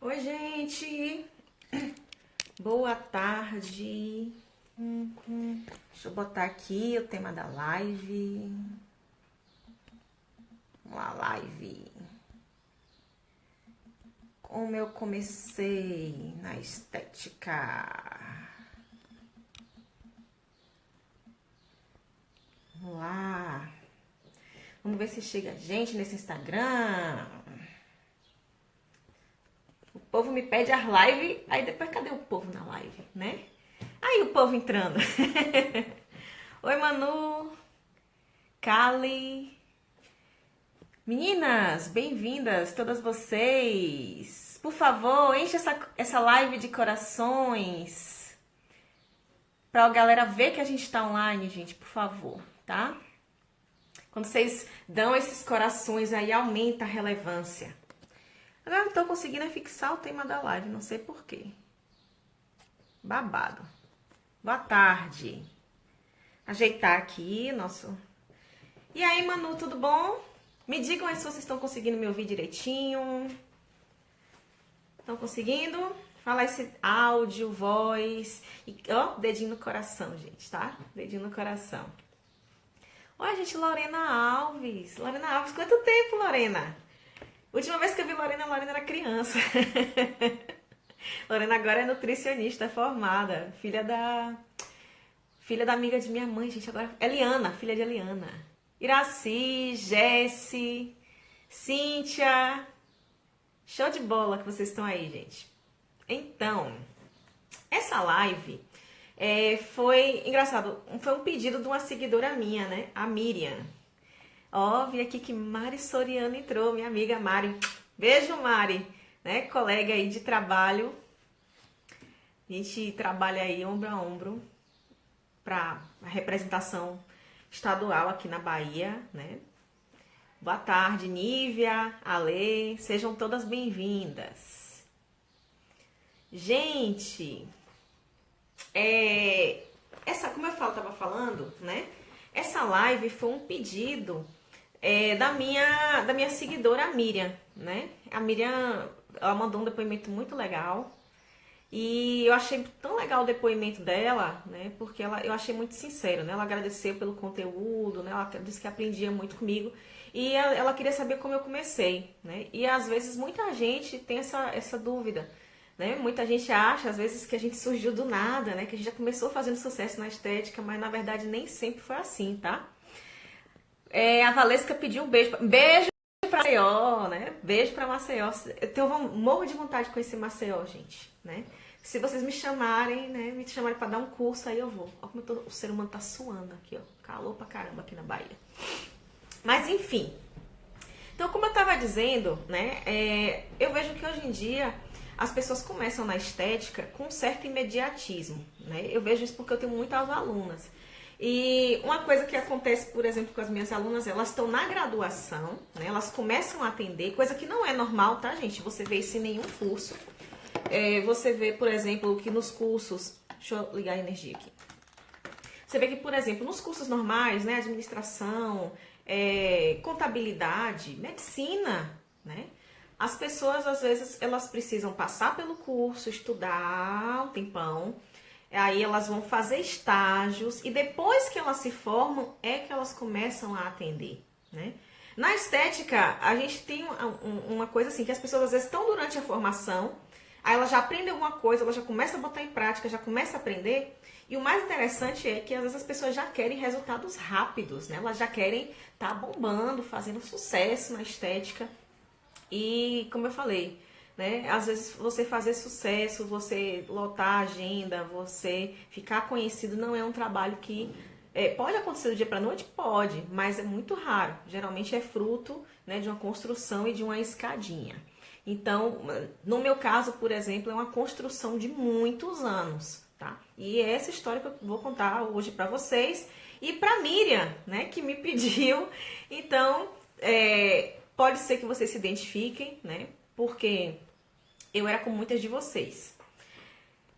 Oi, gente. Boa tarde. Deixa eu botar aqui o tema da live. Uma live. Como eu comecei na estética. Vamos lá. Vamos ver se chega gente nesse Instagram. O povo me pede as lives, aí depois cadê o povo na live, né? Aí o povo entrando. Oi, Manu, Kali. Meninas, bem-vindas todas vocês. Por favor, enche essa live de corações pra galera ver que a gente tá online, gente, por favor, tá? Quando vocês dão esses corações aí, aumenta a relevância. Agora não tô conseguindo fixar o tema da live, não sei porquê. Babado. Boa tarde. Ajeitar aqui nosso... E aí, Manu, tudo bom? Me digam aí se vocês estão conseguindo me ouvir direitinho. Estão conseguindo? Fala esse áudio, voz. E, ó, dedinho no coração, gente, tá? Dedinho no coração. Oi, gente, Lorena Alves. Lorena Alves, quanto tempo, Lorena? Última vez que eu vi Lorena era criança. Lorena agora é nutricionista formada. Filha da amiga de minha mãe, gente. Agora, Eliana, filha de Eliana. Iraci, Jesse, Cíntia. Show de bola que vocês estão aí, gente. Então, essa live foi engraçado. Foi um pedido de uma seguidora minha, né? A Miriam. Ó, vi aqui que Mari Soriano entrou, minha amiga Mari. Beijo, Mari, né? Colega aí de trabalho. A gente trabalha aí ombro a ombro para a representação estadual aqui na Bahia, né? Boa tarde, Nívia, Ale, sejam todas bem-vindas. Gente, como eu estava falando, né? Essa live foi um pedido da minha seguidora, a Miriam, né? A Miriam, ela mandou um depoimento muito legal. E eu achei tão legal o depoimento dela, né? Porque eu achei muito sincero, né? Ela agradeceu pelo conteúdo, né? Ela disse que aprendia muito comigo. E ela queria saber como eu comecei, né? E às vezes muita gente tem essa dúvida, né? Muita gente acha, às vezes, que a gente surgiu do nada, né? Que a gente já começou fazendo sucesso na estética, mas na verdade nem sempre foi assim, tá? A Valesca pediu um beijo. Beijo pra Maceió, né? Beijo pra Maceió. Morro de vontade de conhecer Maceió, gente, né? Se vocês me chamarem, né? Me chamarem pra dar um curso, aí eu vou. Olha como o ser humano tá suando aqui, ó. Calor pra caramba aqui na Bahia. Mas enfim. Então, como eu tava dizendo, né? Eu vejo que hoje em dia as pessoas começam na estética com um certo imediatismo, né? Eu vejo isso porque eu tenho muitas alunas. E uma coisa que acontece, por exemplo, com as minhas alunas, elas estão na graduação, né? Elas começam a atender, coisa que não é normal, tá, gente? Você vê isso em nenhum curso. Você vê, por exemplo, que nos cursos... Deixa eu ligar a energia aqui. Você vê que, por exemplo, nos cursos normais, né? Administração, contabilidade, medicina, né? As pessoas, às vezes, elas precisam passar pelo curso, estudar um tempão. Aí elas vão fazer estágios e depois que elas se formam é que elas começam a atender, né? Na estética, a gente tem uma coisa assim, que as pessoas às vezes estão durante a formação, aí elas já aprendem alguma coisa, elas já começam a botar em prática, já começam a aprender. E o mais interessante é que às vezes as pessoas já querem resultados rápidos, né? Elas já querem estar bombando, fazendo sucesso na estética. E como eu falei, né? Às vezes você fazer sucesso, você lotar a agenda, você ficar conhecido não é um trabalho que pode acontecer do dia para noite? Pode, mas é muito raro. Geralmente é fruto, né, de uma construção e de uma escadinha. Então, no meu caso, por exemplo, é uma construção de muitos anos, tá? E é essa história que eu vou contar hoje para vocês e para Miriam, né, que me pediu. Então, pode ser que vocês se identifiquem, né? Porque eu era com muitas de vocês.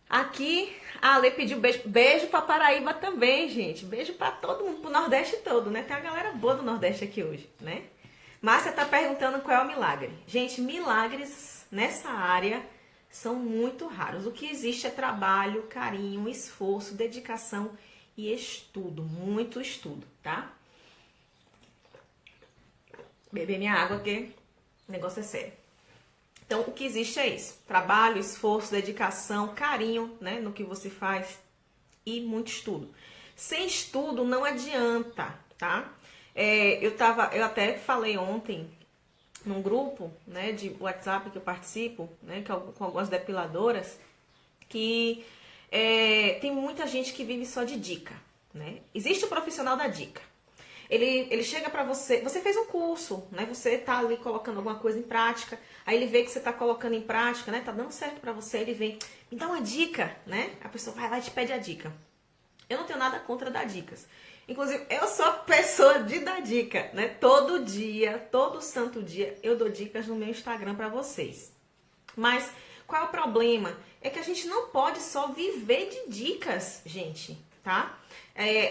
Aqui, a Ale pediu beijo. Beijo pra Paraíba também, gente. Beijo pra todo mundo, pro Nordeste todo, né? Tem uma galera boa do Nordeste aqui hoje, né? Márcia está perguntando qual é o milagre. Gente, milagres nessa área são muito raros. O que existe é trabalho, carinho, esforço, dedicação e estudo. Muito estudo, tá? Beber minha água, que o negócio é sério. Então, o que existe é isso. Trabalho, esforço, dedicação, carinho, né, no que você faz e muito estudo. Sem estudo não adianta, tá? Eu até falei ontem num grupo, né, de WhatsApp que eu participo, né, com algumas depiladoras, que tem muita gente que vive só de dica, né? Existe o profissional da dica. Ele chega pra você fez um curso, né? Você tá ali colocando alguma coisa em prática, aí ele vê que você tá colocando em prática, né? Tá dando certo pra você, ele vem, me dá uma dica, né? A pessoa vai lá e te pede a dica. Eu não tenho nada contra dar dicas. Inclusive, eu sou pessoa de dar dica, né? Todo dia, todo santo dia, eu dou dicas no meu Instagram pra vocês. Mas qual é o problema? É que a gente não pode só viver de dicas, gente, tá?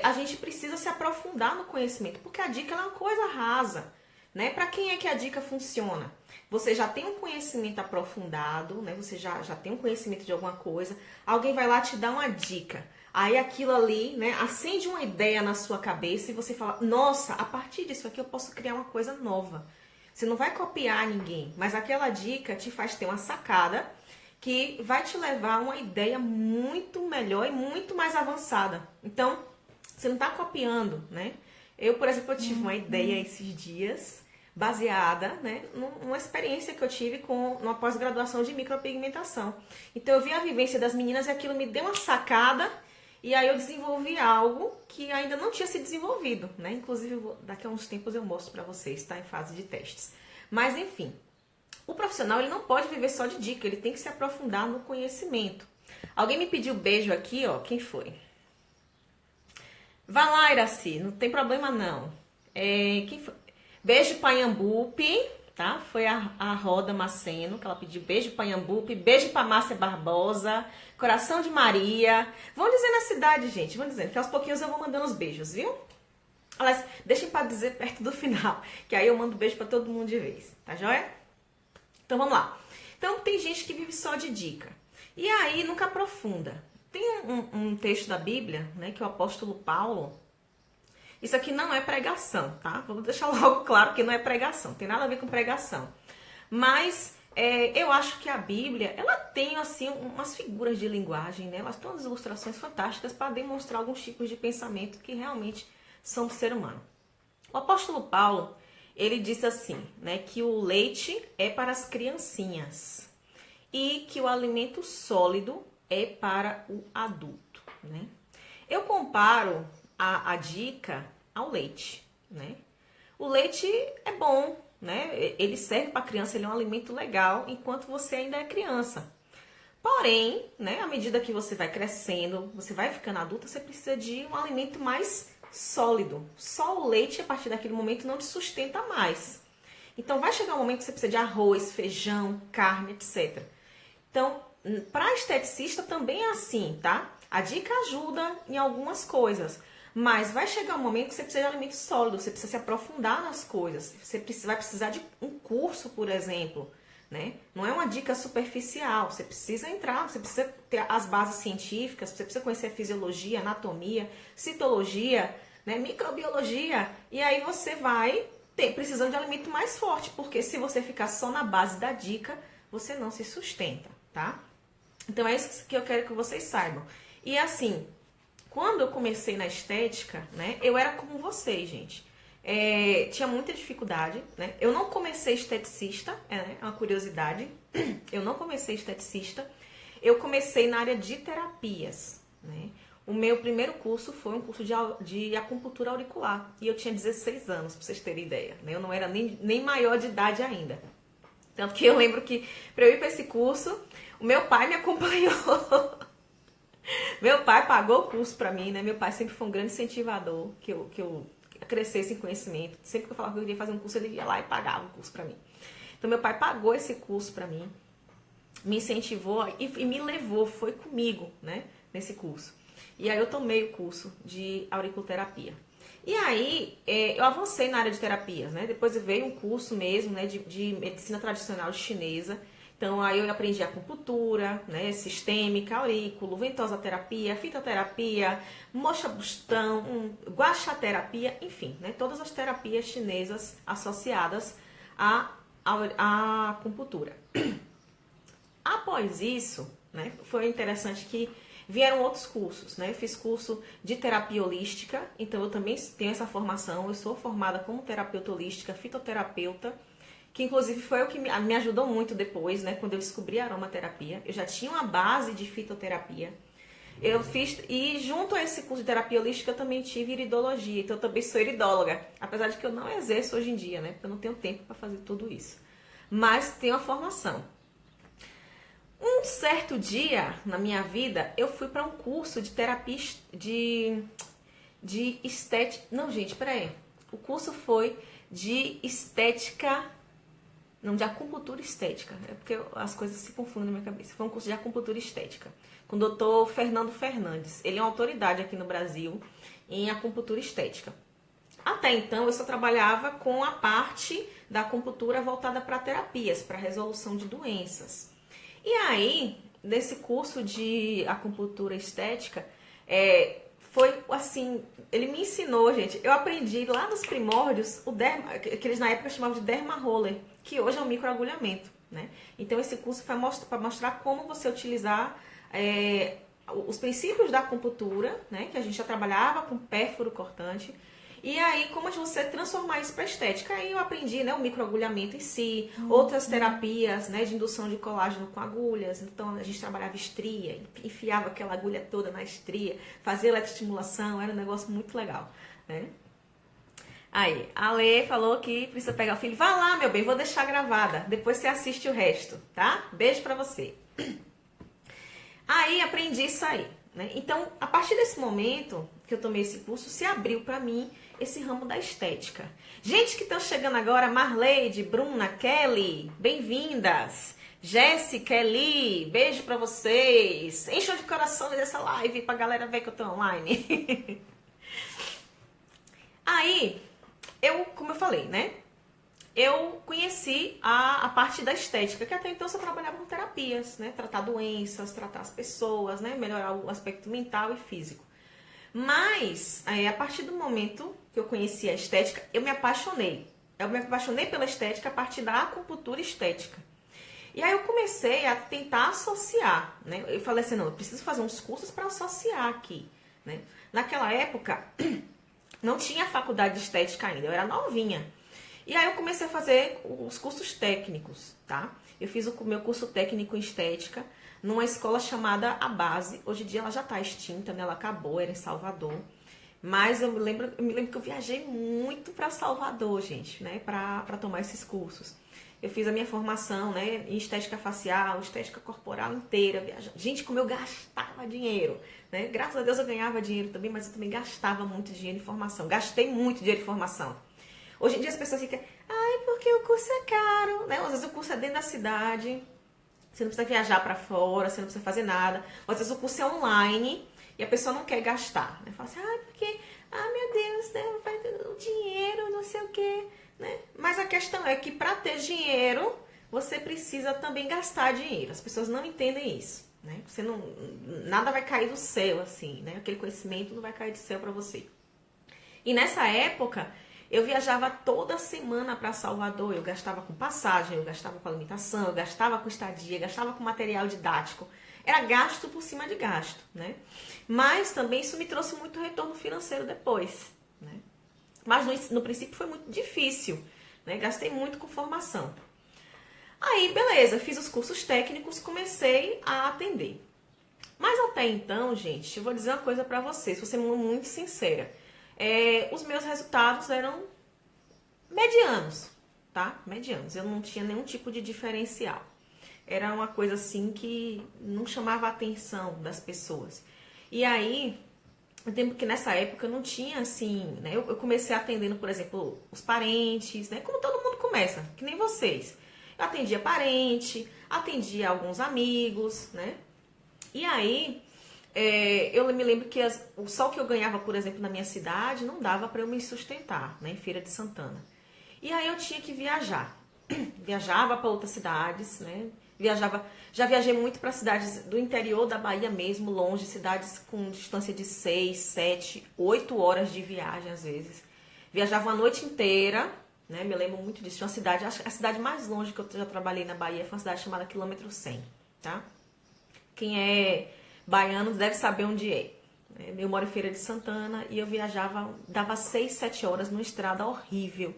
A gente precisa se aprofundar no conhecimento, porque a dica é uma coisa rasa, né? Para quem é que a dica funciona? Você já tem um conhecimento aprofundado, né? Você já tem um conhecimento de alguma coisa, alguém vai lá te dar uma dica. Aí aquilo ali, né, acende uma ideia na sua cabeça e você fala, nossa, a partir disso aqui eu posso criar uma coisa nova. Você não vai copiar ninguém, mas aquela dica te faz ter uma sacada que vai te levar a uma ideia muito melhor e muito mais avançada. Então, você não está copiando, né? Eu, por exemplo, eu tive uma ideia esses dias baseada, né, numa experiência que eu tive com uma pós-graduação de micropigmentação. Então, eu vi a vivência das meninas e aquilo me deu uma sacada. E aí eu desenvolvi algo que ainda não tinha se desenvolvido, né? Inclusive, daqui a uns tempos eu mostro pra vocês, tá? Em fase de testes. Mas, enfim, o profissional ele não pode viver só de dica, ele tem que se aprofundar no conhecimento. Alguém me pediu beijo aqui, ó. Quem foi? Vá lá, Iraci, não tem problema não. Quem foi? Beijo pra Iambupe, tá? Foi a Roda Maceno, que ela pediu beijo pra Iambupe, beijo pra Márcia Barbosa, Coração de Maria. Vão dizendo a cidade, gente, vão dizendo, que aos pouquinhos eu vou mandando os beijos, viu? Aliás, deixem pra dizer perto do final, que aí eu mando beijo pra todo mundo de vez, tá joia? Então vamos lá. Então tem gente que vive só de dica. E aí nunca aprofunda. Tem um texto da Bíblia, né, que o apóstolo Paulo... Isso aqui não é pregação, tá? Vou deixar logo claro que não é pregação, tem nada a ver com pregação. Mas eu acho que a Bíblia, ela tem assim umas figuras de linguagem, né? Elas têm umas ilustrações fantásticas para demonstrar alguns tipos de pensamento que realmente são do ser humano. O apóstolo Paulo, ele disse assim, né, que o leite é para as criancinhas e que o alimento sólido é para o adulto, né? Eu comparo a dica ao leite, né? O leite é bom, né? Ele serve para a criança, ele é um alimento legal enquanto você ainda é criança. Porém, né, à medida que você vai crescendo, você vai ficando adulta, você precisa de um alimento mais sólido. Só o leite, a partir daquele momento, não te sustenta mais. Então, vai chegar um momento que você precisa de arroz, feijão, carne, etc. Então, para esteticista também é assim, tá? A dica ajuda em algumas coisas, mas vai chegar um momento que você precisa de alimento sólido, você precisa se aprofundar nas coisas. Você vai precisar de um curso, por exemplo, né? Não é uma dica superficial, você precisa entrar, você precisa ter as bases científicas, você precisa conhecer a fisiologia, anatomia, citologia, né? Microbiologia, e aí você vai precisando de alimento mais forte, porque se você ficar só na base da dica, você não se sustenta, tá? Então é isso que eu quero que vocês saibam. E assim, quando eu comecei na estética, né, eu era como vocês, gente. Tinha muita dificuldade, né? Eu não comecei esteticista, né, é uma curiosidade. Eu não comecei esteticista. Eu comecei na área de terapias, né? O meu primeiro curso foi um curso de acupuntura auricular. E eu tinha 16 anos, pra vocês terem ideia, né? Eu não era nem maior de idade ainda. Tanto que eu lembro que, para eu ir para esse curso, o meu pai me acompanhou. Meu pai pagou o curso para mim, né? Meu pai sempre foi um grande incentivador que eu crescesse em conhecimento. Sempre que eu falava que eu queria fazer um curso, ele ia lá e pagava o curso para mim. Então, meu pai pagou esse curso para mim, me incentivou e me levou, foi comigo, né? Nesse curso. E aí eu tomei o curso de auriculoterapia. E aí, eu avancei na área de terapias, né? Depois veio um curso mesmo, né, de medicina tradicional chinesa. Então, aí eu aprendi acupuntura, né, sistêmica, aurículo, ventosa-terapia, fitoterapia, moxa-bustão, guaxaterapia, enfim, né, todas as terapias chinesas associadas à acupuntura. Após isso, né, foi interessante que vieram outros cursos, né? Eu fiz curso de terapia holística, então eu também tenho essa formação. Eu sou formada como terapeuta holística, fitoterapeuta, que inclusive foi o que me ajudou muito depois, né? Quando eu descobri a aromaterapia. Eu já tinha uma base de fitoterapia. Eu fiz, e junto a esse curso de terapia holística eu também tive iridologia, então eu também sou iridóloga, apesar de que eu não exerço hoje em dia, né? Porque eu não tenho tempo para fazer tudo isso. Mas tenho a formação. Um certo dia na minha vida, eu fui para um curso de terapia de estética. Não, gente, peraí. O curso foi de estética. Não, de acupuntura estética. É porque as coisas se confundem na minha cabeça. Foi um curso de acupuntura estética com o doutor Fernando Fernandes. Ele é uma autoridade aqui no Brasil em acupuntura estética. Até então, eu só trabalhava com a parte da acupuntura voltada para terapias, para resolução de doenças. E aí, nesse curso de acupuntura estética, foi assim, ele me ensinou, gente, eu aprendi lá nos primórdios o derma, que eles na época chamavam de derma roller, que hoje é um microagulhamento, né? Então esse curso foi para mostrar como você utilizar os princípios da acupuntura, né? Que a gente já trabalhava com pérfuro cortante. E aí, como você transformar isso para estética? Aí eu aprendi, né, o microagulhamento em si, outras terapias, né, de indução de colágeno com agulhas. Então, a gente trabalhava estria, enfiava aquela agulha toda na estria, fazia eletroestimulação, era um negócio muito legal, né? Aí, a Lê falou que precisa pegar o filho. Vai lá, meu bem, vou deixar gravada. Depois você assiste o resto, tá? Beijo pra você. Aí, aprendi isso aí, né? Então, a partir desse momento que eu tomei esse curso, se abriu pra mim esse ramo da estética. Gente que estão chegando agora, Marleide, Bruna, Kelly, bem-vindas. Jéssica, Kelly, beijo pra vocês. Encham de corações essa live pra galera ver que eu tô online. Aí, como eu falei, né? Eu conheci a parte da estética, que até então eu só trabalhava com terapias, né? Tratar doenças, tratar as pessoas, né? Melhorar o aspecto mental e físico. Mas, a partir do momento que eu conheci a estética, eu me apaixonei. Eu me apaixonei pela estética a partir da acupuntura estética. E aí eu comecei a tentar associar, né? Eu falei assim, não, eu preciso fazer uns cursos para associar aqui, né? Naquela época, não tinha faculdade de estética ainda, eu era novinha. E aí eu comecei a fazer os cursos técnicos, tá? Eu fiz o meu curso técnico em estética numa escola chamada A Base. Hoje em dia ela já está extinta, né? Ela acabou, era em Salvador. Mas eu me lembro que eu viajei muito para Salvador, gente, né? Para tomar esses cursos. Eu fiz a minha formação, né? Em estética facial, estética corporal inteira. Viajando. Gente, como eu gastava dinheiro, né? Graças a Deus eu ganhava dinheiro também, mas eu também gastava muito dinheiro em formação. Gastei muito dinheiro em formação. Hoje em dia as pessoas ficam, ai, porque o curso é caro, né? Às vezes o curso é dentro da cidade, você não precisa viajar para fora, você não precisa fazer nada. Às vezes o curso é online e a pessoa não quer gastar, né? Fala assim, ai, porque, meu Deus, né? Vai ter o dinheiro, não sei o quê, né? Mas a questão é que para ter dinheiro, você precisa também gastar dinheiro. As pessoas não entendem isso, né? Você não, nada vai cair do céu, assim, né? Aquele conhecimento não vai cair do céu para você. E nessa época, eu viajava toda semana para Salvador, eu gastava com passagem, eu gastava com alimentação, eu gastava com estadia, gastava com material didático. Era gasto por cima de gasto, né? Mas também isso me trouxe muito retorno financeiro depois, né? Mas no princípio foi muito difícil, né? Gastei muito com formação. Aí, beleza, fiz os cursos técnicos, comecei a atender. Mas até então, gente, eu vou dizer uma coisa pra vocês, vou ser muito sincera. Os meus resultados eram medianos, tá? Medianos. Eu não tinha nenhum tipo de diferencial. Era uma coisa assim que não chamava a atenção das pessoas. E aí, eu lembro que nessa época eu não tinha assim, né? Eu comecei atendendo, por exemplo, os parentes, né? Como todo mundo começa, que nem vocês. Eu atendia parente, atendia alguns amigos, né? E aí, eu me lembro que o sol que eu ganhava, por exemplo, na minha cidade, não dava para eu me sustentar, né, em Feira de Santana. E aí eu tinha que viajar. Viajava para outras cidades, né? Já viajei muito para cidades do interior da Bahia mesmo, longe, cidades com distância de 6, 7, 8 horas de viagem às vezes. Viajava a noite inteira, né? Me lembro muito disso. Tinha uma cidade, acho que a cidade mais longe que eu já trabalhei na Bahia foi uma cidade chamada Quilômetro 100, tá? Quem é baiano deve saber onde é. Eu moro em Feira de Santana e eu viajava, dava 6, 7 horas numa estrada horrível.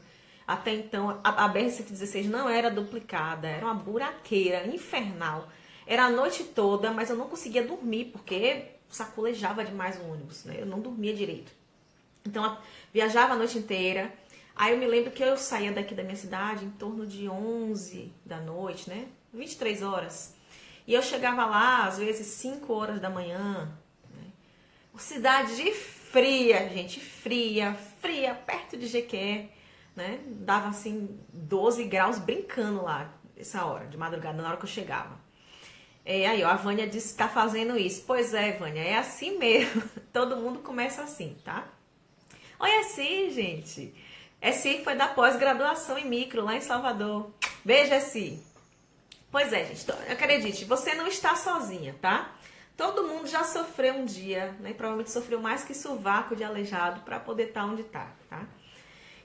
Até então, a BR-116 não era duplicada, era uma buraqueira infernal. Era a noite toda, mas eu não conseguia dormir, porque sacolejava demais o ônibus, né? Eu não dormia direito. Então, viajava a noite inteira. Aí eu me lembro que eu saía daqui da minha cidade em torno de 11 da noite, né? 23 horas. E eu chegava lá, às vezes, 5 horas da manhã. Cidade fria, gente, fria, perto de Jequié, né? Dava assim 12 graus brincando lá, essa hora, de madrugada, na hora que eu chegava. Aí, ó, a Vânia disse que tá fazendo isso. Pois é, Vânia, é assim mesmo. Todo mundo começa assim, tá? Oi, Essi, gente. Essi foi da pós-graduação em micro, lá em Salvador. Beijo, Essi. Pois é, gente, acredite, você não está sozinha, tá? Todo mundo já sofreu um dia, né? Provavelmente sofreu mais que sovaco de aleijado para poder estar onde tá, tá?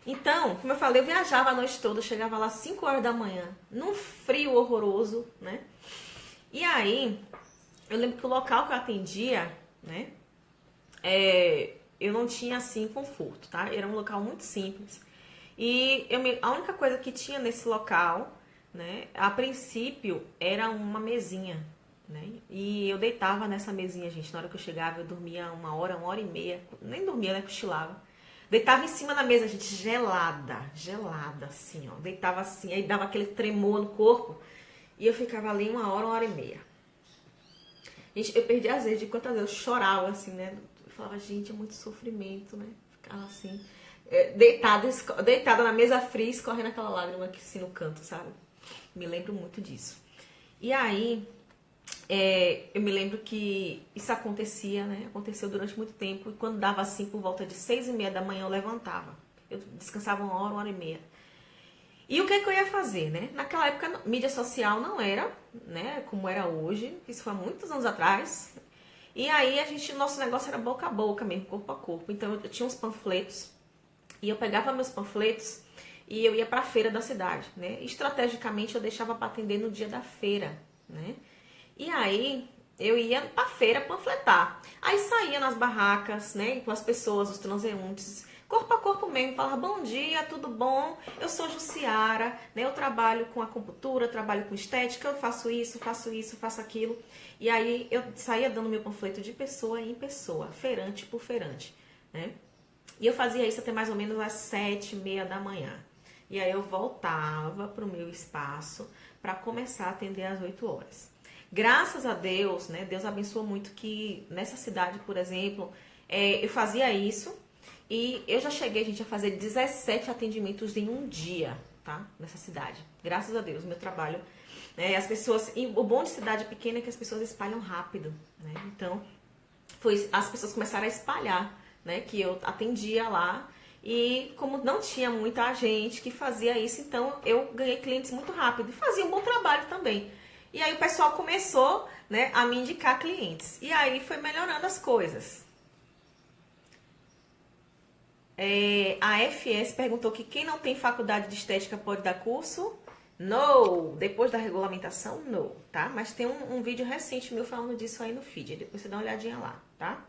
Então, como eu falei, eu viajava a noite toda, eu chegava lá às 5 horas da manhã, num frio horroroso, né? E aí, eu lembro que o local que eu atendia, né? Eu não tinha, assim, conforto, tá? Era um local muito simples. E a única coisa que tinha nesse local, né? A princípio, era uma mesinha, né? E eu deitava nessa mesinha, gente. Na hora que eu chegava, eu dormia uma hora e meia. Nem dormia, né? Cochilava. Deitava em cima da mesa, gente, gelada, assim, ó. Deitava assim, aí dava aquele tremor no corpo. E eu ficava ali uma hora e meia. Gente, eu perdi às vezes de quantas vezes eu chorava, assim, né? Eu falava, gente, é muito sofrimento, né? Ficava assim, deitada na mesa fria, escorrendo aquela lágrima aqui assim no canto, sabe? Me lembro muito disso. E aí, eu me lembro que isso acontecia, né? Aconteceu durante muito tempo. E quando dava assim, por volta de 6h30 da manhã, eu levantava. Eu descansava uma hora e meia. E o que eu ia fazer, né? Naquela época, mídia social não era, né? Como era hoje. Isso foi há muitos anos atrás. E aí, nosso negócio era boca a boca mesmo, corpo a corpo. Então, eu tinha uns panfletos. E eu pegava meus panfletos e eu ia para a feira da cidade, né? Estrategicamente, eu deixava para atender no dia da feira, né? E aí, eu ia pra feira panfletar. Aí saía nas barracas, né, com as pessoas, os transeuntes, corpo a corpo mesmo, falava, bom dia, tudo bom? Eu sou Jussiara, né, eu trabalho com acupuntura, trabalho com estética, eu faço isso, faço aquilo. E aí, eu saía dando meu panfleto de pessoa em pessoa, feirante por feirante, né? E eu fazia isso até mais ou menos às 7h30 da manhã. E aí, eu voltava pro meu espaço para começar a atender às 8 horas. Graças a Deus, né? Deus abençoou muito que nessa cidade, por exemplo, eu fazia isso e eu já cheguei, gente, a fazer 17 atendimentos em um dia, tá? Nessa cidade. Graças a Deus, meu trabalho. As pessoas, e o bom de cidade pequena é que as pessoas espalham rápido, né? Então, as pessoas começaram a espalhar, né? Que eu atendia lá. E como não tinha muita gente que fazia isso, então eu ganhei clientes muito rápido e fazia um bom trabalho também. E aí o pessoal começou, né, a me indicar clientes. E aí foi melhorando as coisas. A FS perguntou que quem não tem faculdade de estética pode dar curso? No! Depois da regulamentação, no, tá? Mas tem um vídeo recente meu falando disso aí no feed. Depois você dá uma olhadinha lá, tá?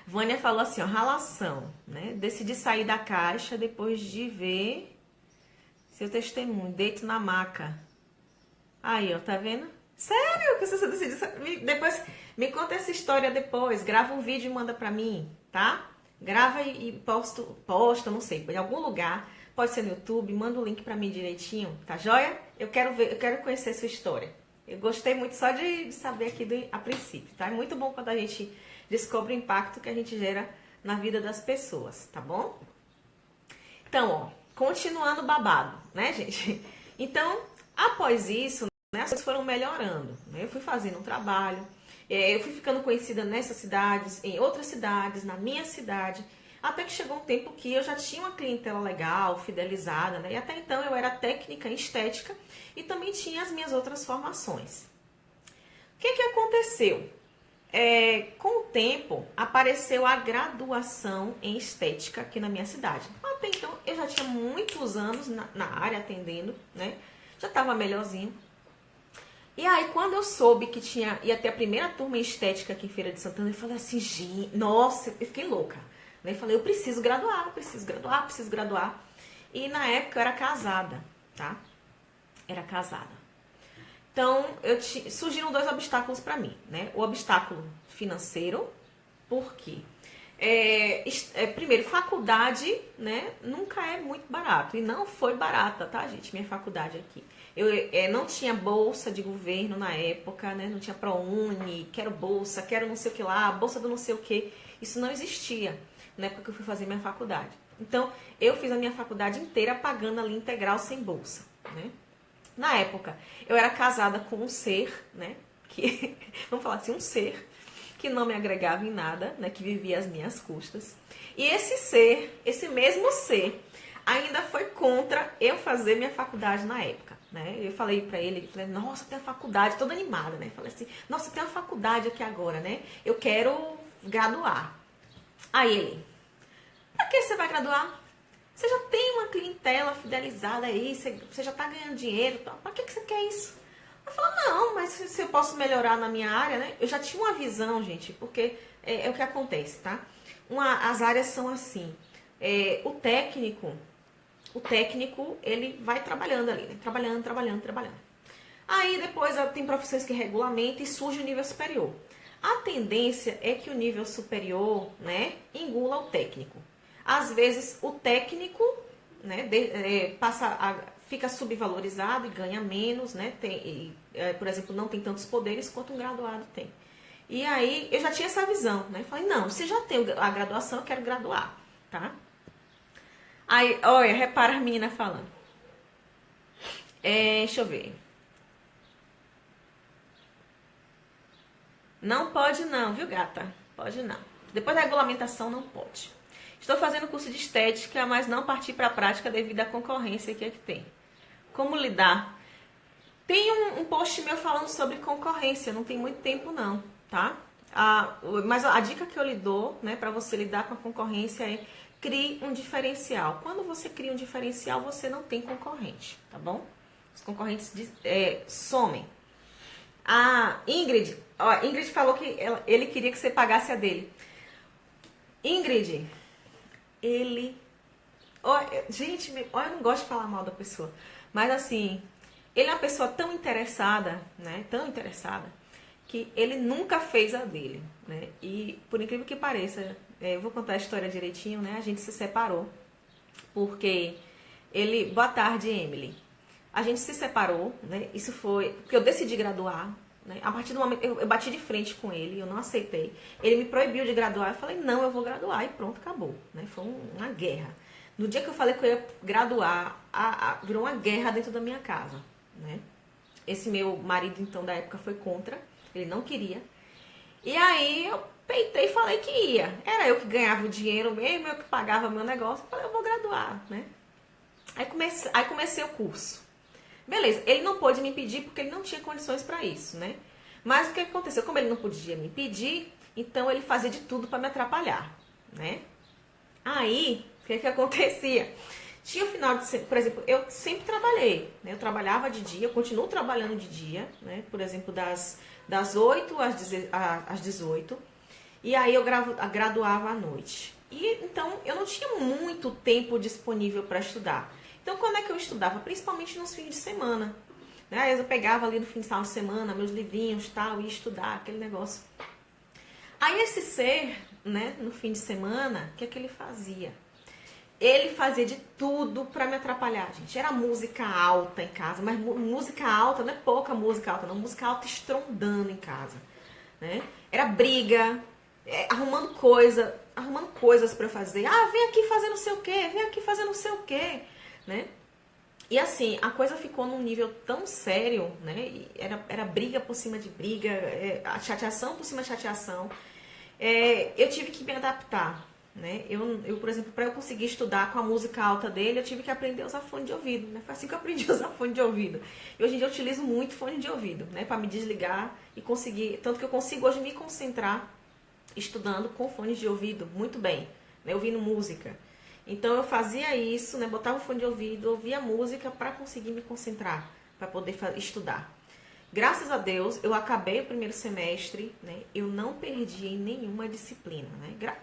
Vânia falou assim, ó, ralação, né? Decidi sair da caixa depois de ver seu testemunho, deito na maca. Aí, ó, tá vendo? Sério que você decidiu? Depois, me conta essa história depois. Grava um vídeo e manda pra mim, tá? Grava e posta, não sei, em algum lugar. Pode ser no YouTube, manda o link pra mim direitinho, tá joia? Eu quero ver, eu quero conhecer sua história. Eu gostei muito só de saber aqui a princípio, tá? É muito bom quando a gente descobre o impacto que a gente gera na vida das pessoas, tá bom? Então, ó, continuando o babado, né, gente? Então, após isso, né, as coisas foram melhorando, né? Eu fui fazendo um trabalho, Eu fui ficando conhecida nessas cidades, em outras cidades, na minha cidade, até que chegou um tempo que eu já tinha uma clientela legal, fidelizada, né? E até então eu era técnica em estética e também tinha as minhas outras formações. O que aconteceu? Com o tempo, apareceu a graduação em estética aqui na minha cidade. Até então, eu já tinha muitos anos na área atendendo, né? Já estava melhorzinho. E aí, quando eu soube que ia ter a primeira turma em estética aqui em Feira de Santana, eu falei assim, gente, nossa, eu fiquei louca. Né? Eu falei, eu preciso graduar, preciso graduar, preciso graduar. E na época eu era casada, tá? Era casada. Então, surgiram dois obstáculos para mim, né? O obstáculo financeiro, por quê? Primeiro, faculdade, né? Nunca é muito barato. E não foi barata, tá, gente? Minha faculdade aqui. Eu não tinha bolsa de governo na época, né? Não tinha ProUni, quero bolsa, quero não sei o que lá, bolsa do não sei o que. Isso não existia na época que eu fui fazer minha faculdade. Então, eu fiz a minha faculdade inteira pagando ali integral sem bolsa, né? Na época, eu era casada com um ser, né? Que, vamos falar assim, um ser que não me agregava em nada, né? Que vivia às minhas custas. E esse ser, esse mesmo ser, ainda foi contra eu fazer minha faculdade na época, né? Eu falei pra ele, falei, nossa, tem a faculdade, toda animada, né? Falei assim, nossa, tem a faculdade aqui agora, né? Eu quero graduar. Aí ele, pra que você vai graduar? Você já tem uma clientela fidelizada aí, você já tá ganhando dinheiro, então, pra que você quer isso? Eu falo, não, mas se eu posso melhorar na minha área, né? Eu já tinha uma visão, gente, porque é o que acontece, tá? As áreas são assim, o técnico, ele vai trabalhando ali, né? Trabalhando. Aí depois tem profissões que regulamentam e surge o nível superior. A tendência é que o nível superior, né, engula o técnico. Às vezes o técnico, né, fica subvalorizado e ganha menos, né? Por exemplo, não tem tantos poderes quanto um graduado tem. E aí eu já tinha essa visão, né? Falei, não, se já tem a graduação, eu quero graduar, tá? Aí, olha, repara as meninas falando. Deixa eu ver. Não pode não, viu, gata? Pode não. Depois da regulamentação, não pode. Estou fazendo curso de estética, mas não parti para a prática devido à concorrência que tem. Como lidar? Tem um post meu falando sobre concorrência, não tem muito tempo não, tá? Mas a dica que eu lhe dou, né, para você lidar com a concorrência é crie um diferencial. Quando você cria um diferencial, você não tem concorrente, tá bom? Os concorrentes somem. A Ingrid falou que ele queria que você pagasse a dele. Ingrid, gente, eu não gosto de falar mal da pessoa, mas assim, ele é uma pessoa tão interessada, né? Tão interessada, que ele nunca fez a dele, né? E por incrível que pareça, eu vou contar a história direitinho, né? A gente se separou, porque boa tarde, Emily. A gente se separou, né? Isso foi porque eu decidi graduar, né? A partir do momento eu bati de frente com ele, eu não aceitei. Ele me proibiu de graduar, eu falei, não, eu vou graduar e pronto, acabou, né? Foi uma guerra. No dia que eu falei que eu ia graduar, virou uma guerra dentro da minha casa, né? Esse meu marido, então, da época foi contra, ele não queria. E aí eu peitei e falei que ia. Era eu que ganhava o dinheiro mesmo, eu que pagava meu negócio, eu falei, eu vou graduar, né? Aí comecei o curso. Beleza, ele não pôde me impedir porque ele não tinha condições para isso, né? Mas o que aconteceu? Como ele não podia me impedir, então ele fazia de tudo para me atrapalhar, né? Aí, o que acontecia? Tinha o final de semana, por exemplo, eu sempre trabalhei, né? Eu trabalhava de dia, eu continuo trabalhando de dia, né? Por exemplo, das 8 às 18. E aí eu graduava à noite. E então eu não tinha muito tempo disponível para estudar. Então, quando é que eu estudava? Principalmente nos fins de semana. Né? Aí eu pegava ali no fim de semana meus livrinhos e tal, ia estudar, aquele negócio. Aí esse ser, né, no fim de semana, o que é que ele fazia? Ele fazia de tudo para me atrapalhar, gente. Era música alta em casa, mas música alta não é pouca música alta, não. Música alta estrondando em casa. Né? Era briga, arrumando coisas para eu fazer. Ah, vem aqui fazer não sei o quê, vem aqui fazer não sei o quê. Né? E assim, a coisa ficou num nível tão sério, né? E era briga por cima de briga, a chateação por cima de chateação. Eu tive que me adaptar, né? Por exemplo, para eu conseguir estudar com a música alta dele, eu tive que aprender a usar fone de ouvido, né? Foi assim que eu aprendi a usar fone de ouvido. E hoje em dia eu utilizo muito fone de ouvido, né? Para me desligar e conseguir, tanto que eu consigo hoje me concentrar estudando com fones de ouvido muito bem, né? Ouvindo música. Então eu fazia isso, né? Botava o fone de ouvido, ouvia música para conseguir me concentrar, para poder estudar. Graças a Deus, eu acabei o primeiro semestre, né? Eu não perdi em nenhuma disciplina, né?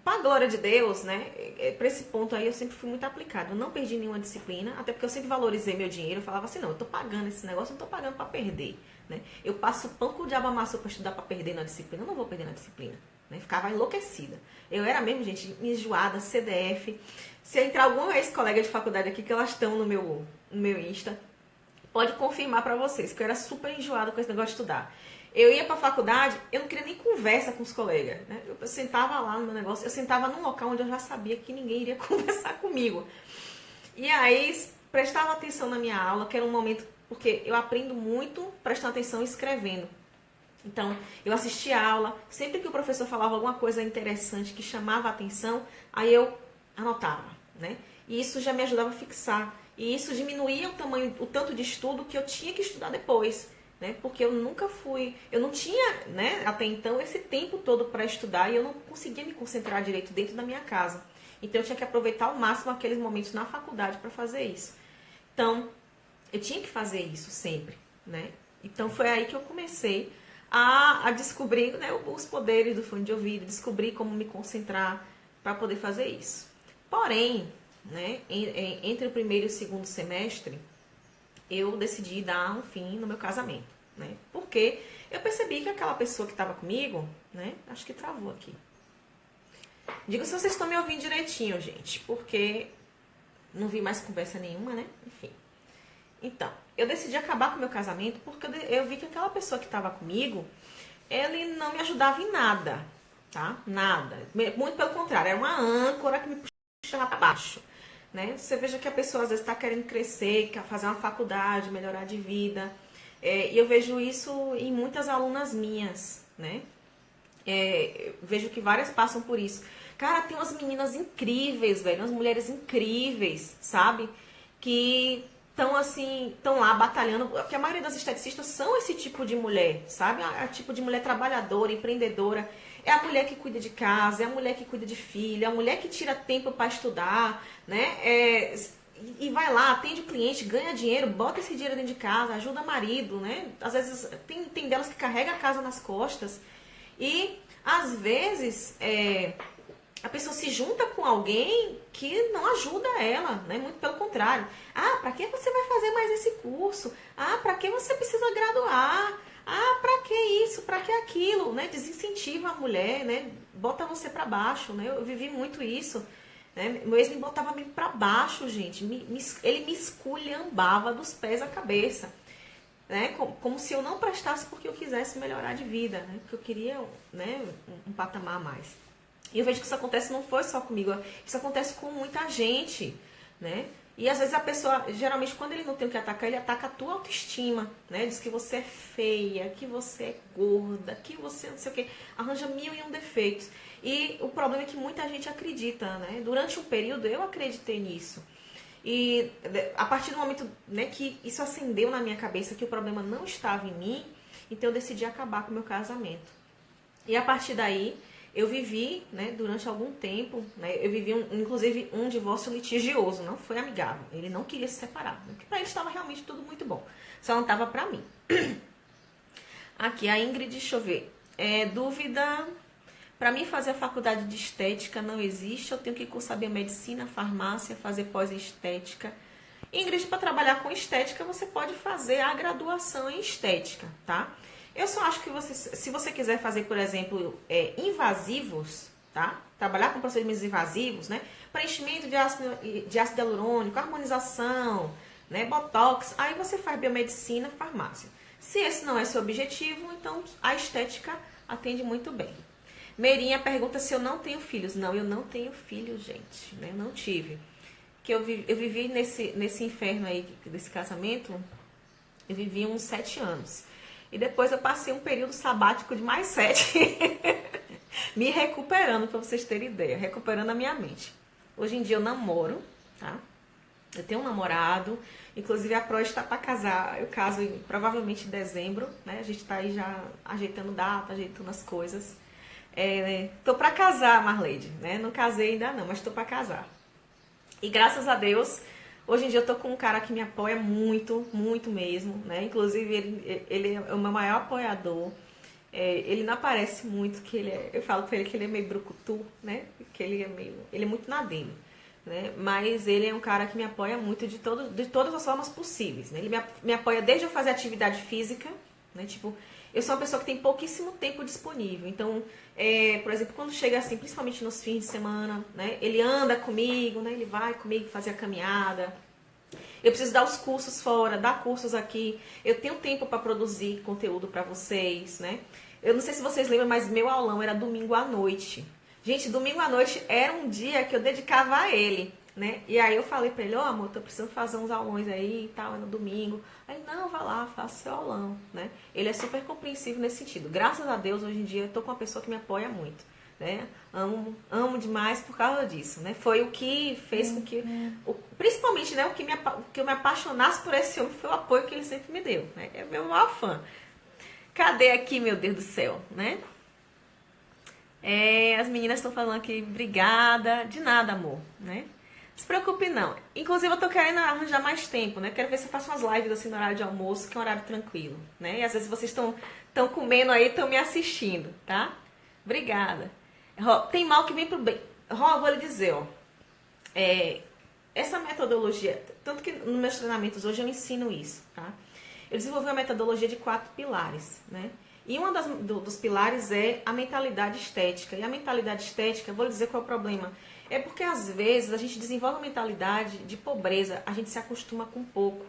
Para a glória de Deus, né? Para esse ponto aí eu sempre fui muito aplicado. Eu não perdi nenhuma disciplina, até porque eu sempre valorizei meu dinheiro. Eu falava assim, não, eu tô pagando esse negócio, eu não tô pagando para perder, né? Eu passo pão com o diabo amassou para estudar para perder na disciplina, eu não vou perder na disciplina, né? Ficava enlouquecida. Eu era mesmo, gente, enjoada, CDF. Se entrar alguma ex-colega de faculdade aqui, que elas estão no meu Insta, pode confirmar pra vocês que eu era super enjoada com esse negócio de estudar. Eu ia pra faculdade, eu não queria nem conversa com os colegas, né? Eu sentava lá no meu negócio, eu sentava num local onde eu já sabia que ninguém iria conversar comigo. E aí, prestava atenção na minha aula, que era um momento, porque eu aprendo muito prestando atenção e escrevendo. Então, eu assistia a aula, sempre que o professor falava alguma coisa interessante que chamava a atenção, aí eu anotava, né? E isso já me ajudava a fixar. E isso diminuía o tanto de estudo que eu tinha que estudar depois, né? Porque eu nunca fui, eu não tinha, né, até então esse tempo todo para estudar e eu não conseguia me concentrar direito dentro da minha casa. Então eu tinha que aproveitar ao máximo aqueles momentos na faculdade para fazer isso. Então, eu tinha que fazer isso sempre, né? Então foi aí que eu comecei a descobrir, né, os poderes do fone de ouvido, descobrir como me concentrar para poder fazer isso. Porém, né, entre o primeiro e o segundo semestre, eu decidi dar um fim no meu casamento, né? Porque eu percebi que aquela pessoa que estava comigo, né, acho que travou aqui. Diga se vocês estão me ouvindo direitinho, gente, porque não vi mais conversa nenhuma, né? Enfim. Então, eu decidi acabar com o meu casamento porque eu vi que aquela pessoa que estava comigo, ele não me ajudava em nada, tá? Nada. Muito pelo contrário, era uma âncora que me puxava para baixo, né? Você veja que a pessoa às vezes está querendo crescer, quer fazer uma faculdade, melhorar de vida. E eu vejo isso em muitas alunas minhas, né? Vejo que várias passam por isso. Cara, tem umas meninas incríveis, velho, umas mulheres incríveis, sabe? Que estão assim, estão lá batalhando, porque a maioria das esteticistas são esse tipo de mulher, sabe? É o tipo de mulher trabalhadora, empreendedora. É a mulher que cuida de casa, é a mulher que cuida de filho, é a mulher que tira tempo para estudar, né? E vai lá, atende o cliente, ganha dinheiro, bota esse dinheiro dentro de casa, ajuda o marido, né? Às vezes tem delas que carrega a casa nas costas. E às vezes a pessoa se junta com alguém que não ajuda ela, né? Muito pelo contrário. Ah, para que você vai fazer mais esse curso? Ah, para que você precisa graduar? Ah, para que isso? Para que aquilo? Né? Desincentiva a mulher, né? Bota você para baixo, né? Eu vivi muito isso. Né? Meu ex me botava meio para baixo, gente. Ele me esculhambava dos pés à cabeça. Né? Como se eu não prestasse porque eu quisesse melhorar de vida, né? Porque eu queria, né, um patamar a mais. E eu vejo que isso acontece não foi só comigo, isso acontece com muita gente, né? E às vezes a pessoa, geralmente quando ele não tem o que atacar, ele ataca a tua autoestima, né? Diz que você é feia, que você é gorda, que você não sei o quê, arranja 1001 defeitos. E o problema é que muita gente acredita, né? Durante um período eu acreditei nisso. E a partir do momento, né, que isso acendeu na minha cabeça que o problema não estava em mim, então eu decidi acabar com o meu casamento. E a partir daí, eu vivi, né, durante algum tempo, né, eu vivi, inclusive, um divórcio litigioso, não foi amigável. Ele não queria se separar, porque para ele estava realmente tudo muito bom. Só não estava para mim. Aqui, a Ingrid, deixa eu ver. Dúvida... Para mim, fazer a faculdade de estética não existe. Eu tenho que cursar biomedicina, farmácia, fazer pós-estética. Ingrid, para trabalhar com estética, você pode fazer a graduação em estética, tá? Eu só acho que se você quiser fazer, por exemplo, invasivos, tá? Trabalhar com procedimentos invasivos, né? Preenchimento de ácido hialurônico, harmonização, né? Botox, aí você faz biomedicina, farmácia. Se esse não é seu objetivo, então a estética atende muito bem. Meirinha pergunta se eu não tenho filhos. Não, eu não tenho filhos, gente. Né? Eu não tive. que eu vivi nesse inferno aí, desse casamento, eu vivi uns 7 anos. E depois eu passei um período sabático de mais 7, me recuperando, pra vocês terem ideia, recuperando a minha mente. Hoje em dia eu namoro, tá? Eu tenho um namorado, inclusive a Pro está para casar, eu caso provavelmente em dezembro, né? A gente tá aí já ajeitando data, ajeitando as coisas. Tô para casar, Marleide, né? Não casei ainda não, mas tô para casar. E graças a Deus, hoje em dia eu tô com um cara que me apoia muito, muito mesmo, né? Inclusive ele é o meu maior apoiador. Ele não aparece muito, eu falo pra ele que ele é meio brucutu, né? Que ele é muito na dele, né? Mas ele é um cara que me apoia muito de todas as formas possíveis, né? Ele me apoia desde eu fazer atividade física, né? Tipo, eu sou uma pessoa que tem pouquíssimo tempo disponível. Então, por exemplo, quando chega assim, principalmente nos fins de semana, né? Ele anda comigo, né? Ele vai comigo fazer a caminhada. Eu preciso dar os cursos fora, dar cursos aqui. Eu tenho tempo para produzir conteúdo para vocês, né? Eu não sei se vocês lembram, mas meu aulão era domingo à noite. Gente, domingo à noite era um dia que eu dedicava a ele, né? E aí eu falei pra ele, ó, amor, tô precisando fazer uns aulões aí e tal, é no domingo. Aí, não, vai lá, faça seu aulão, né? Ele é super compreensivo nesse sentido. Graças a Deus, hoje em dia, eu tô com uma pessoa que me apoia muito, né? Amo demais por causa disso, né? Foi o que fez com que, principalmente, né, o que eu me apaixonasse por esse homem foi o apoio que ele sempre me deu, né? É meu maior fã. Cadê aqui, meu Deus do céu, né? As meninas estão falando aqui, obrigada. De nada, amor, né? Não se preocupe, não. Inclusive, eu tô querendo arranjar mais tempo, né? Quero ver se eu faço umas lives assim no horário de almoço, que é um horário tranquilo, né? E às vezes vocês estão comendo aí, estão me assistindo, tá? Obrigada. Tem mal que vem pro bem. Eu vou lhe dizer, ó. Essa metodologia, tanto que nos meus treinamentos hoje eu ensino isso, tá? Eu desenvolvi uma metodologia de 4 pilares, né? E um dos pilares é a mentalidade estética. E a mentalidade estética, vou lhe dizer qual é o problema. É porque às vezes a gente desenvolve uma mentalidade de pobreza, a gente se acostuma com pouco,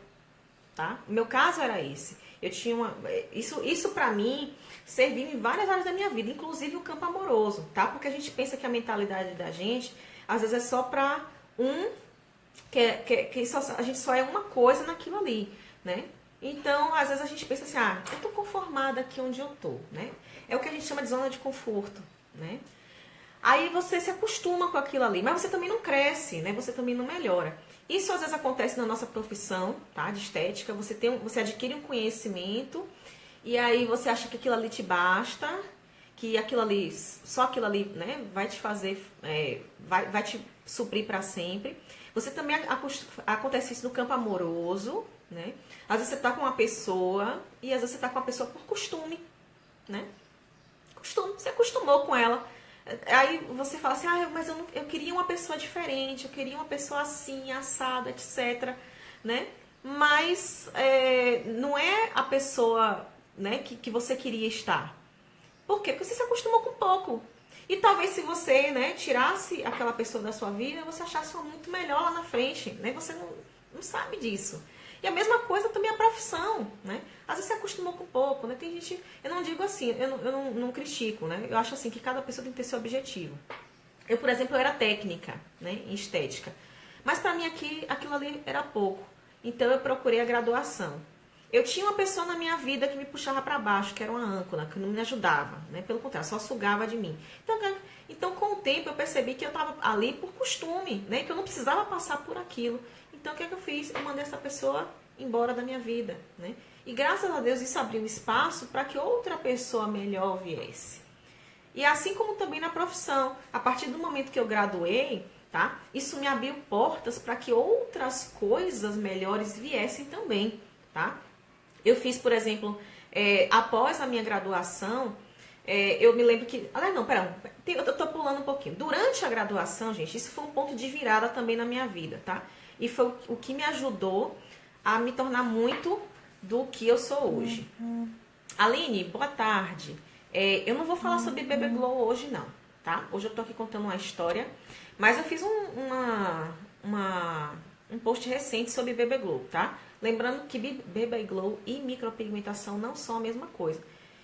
tá? O meu caso era esse. Eu tinha isso pra mim serviu em várias áreas da minha vida, inclusive o campo amoroso, tá? Porque a gente pensa que a mentalidade da gente, às vezes é só pra a gente só é uma coisa naquilo ali, né? Então, às vezes a gente pensa assim, eu tô conformada aqui onde eu tô, né? É o que a gente chama de zona de conforto, né? Aí você se acostuma com aquilo ali, mas você também não cresce, né? Você também não melhora. Isso às vezes acontece na nossa profissão, tá? De estética, você adquire um conhecimento e aí você acha que aquilo ali te basta, que só aquilo ali, né? Vai te fazer, vai te suprir para sempre. Você também acontece isso no campo amoroso, né? Às vezes você tá com uma pessoa e às vezes você tá com uma pessoa por costume, né? Costume, você acostumou com ela. Aí você fala assim, mas eu queria uma pessoa diferente, eu queria uma pessoa assim, assada, etc, né? Mas não é a pessoa, né, que você queria estar. Por quê? Porque você se acostumou com pouco. E talvez se você, né, tirasse aquela pessoa da sua vida, você achasse uma muito melhor lá na frente, né? Você não sabe disso. E a mesma coisa também a profissão, né? Às vezes você acostumou com pouco, né? Tem gente, eu não digo assim, eu não critico, né? Eu acho assim que cada pessoa tem que ter seu objetivo. Eu, por exemplo, eu era técnica, né, em estética. Mas pra mim aquilo ali era pouco. Então eu procurei a graduação. Eu tinha uma pessoa na minha vida que me puxava para baixo, que era uma âncora, que não me ajudava, né? Pelo contrário, só sugava de mim. Então, com o tempo, eu percebi que eu estava ali por costume, né? Que eu não precisava passar por aquilo. Então, o que eu fiz? Eu mandei essa pessoa embora da minha vida, né? E graças a Deus isso abriu espaço para que outra pessoa melhor viesse. E assim como também na profissão, a partir do momento que eu graduei, tá? Isso me abriu portas para que outras coisas melhores viessem também, tá? Eu fiz, por exemplo, após a minha graduação, eu me lembro que... eu tô pulando um pouquinho. Durante a graduação, gente, isso foi um ponto de virada também na minha vida, tá? E foi o que me ajudou a me tornar muito do que eu sou hoje. Aline, boa tarde. Eu não vou falar sobre Bebê Glow hoje, não, tá? Hoje eu tô aqui contando uma história, mas eu fiz um post recente sobre Bebê Glow, tá? Lembrando que Bebê Glow e micropigmentação não são a mesma coisa.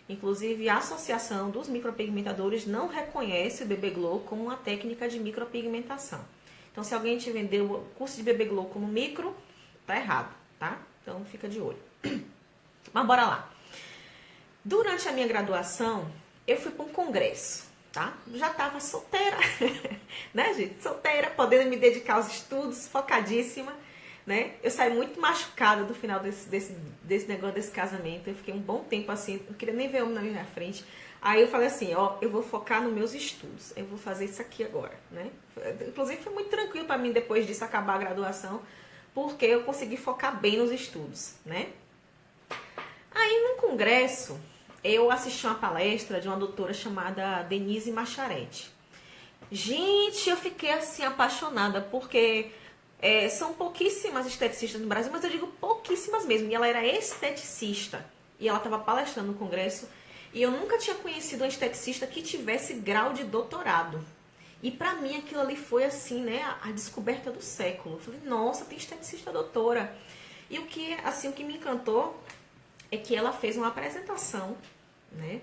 Inclusive, a Associação dos Micropigmentadores não reconhece o Bebê Glow como uma técnica de micropigmentação. Então, se alguém te vendeu o curso de bebê glow como micro, tá errado, tá? Então, fica de olho. Mas bora lá. Durante a minha graduação, eu fui para um congresso, tá? Já tava solteira, né, gente? Solteira, podendo me dedicar aos estudos, focadíssima, né? Eu saí muito machucada do final desse negócio, desse casamento. Eu fiquei um bom tempo assim, não queria nem ver homem na minha frente. Aí eu falei assim, ó, eu vou focar nos meus estudos, eu vou fazer isso aqui agora, né? Inclusive foi muito tranquilo para mim depois disso acabar a graduação, porque eu consegui focar bem nos estudos, né? Aí num congresso, eu assisti uma palestra de uma doutora chamada Denise Macharete. Gente, eu fiquei assim apaixonada, porque são pouquíssimas esteticistas no Brasil, mas eu digo pouquíssimas mesmo. E ela era esteticista, e ela estava palestrando no congresso, e eu nunca tinha conhecido uma esteticista que tivesse grau de doutorado. E pra mim aquilo ali foi assim, né, a descoberta do século. Eu falei, nossa, tem esteticista doutora. E o que me encantou é que ela fez uma apresentação, né,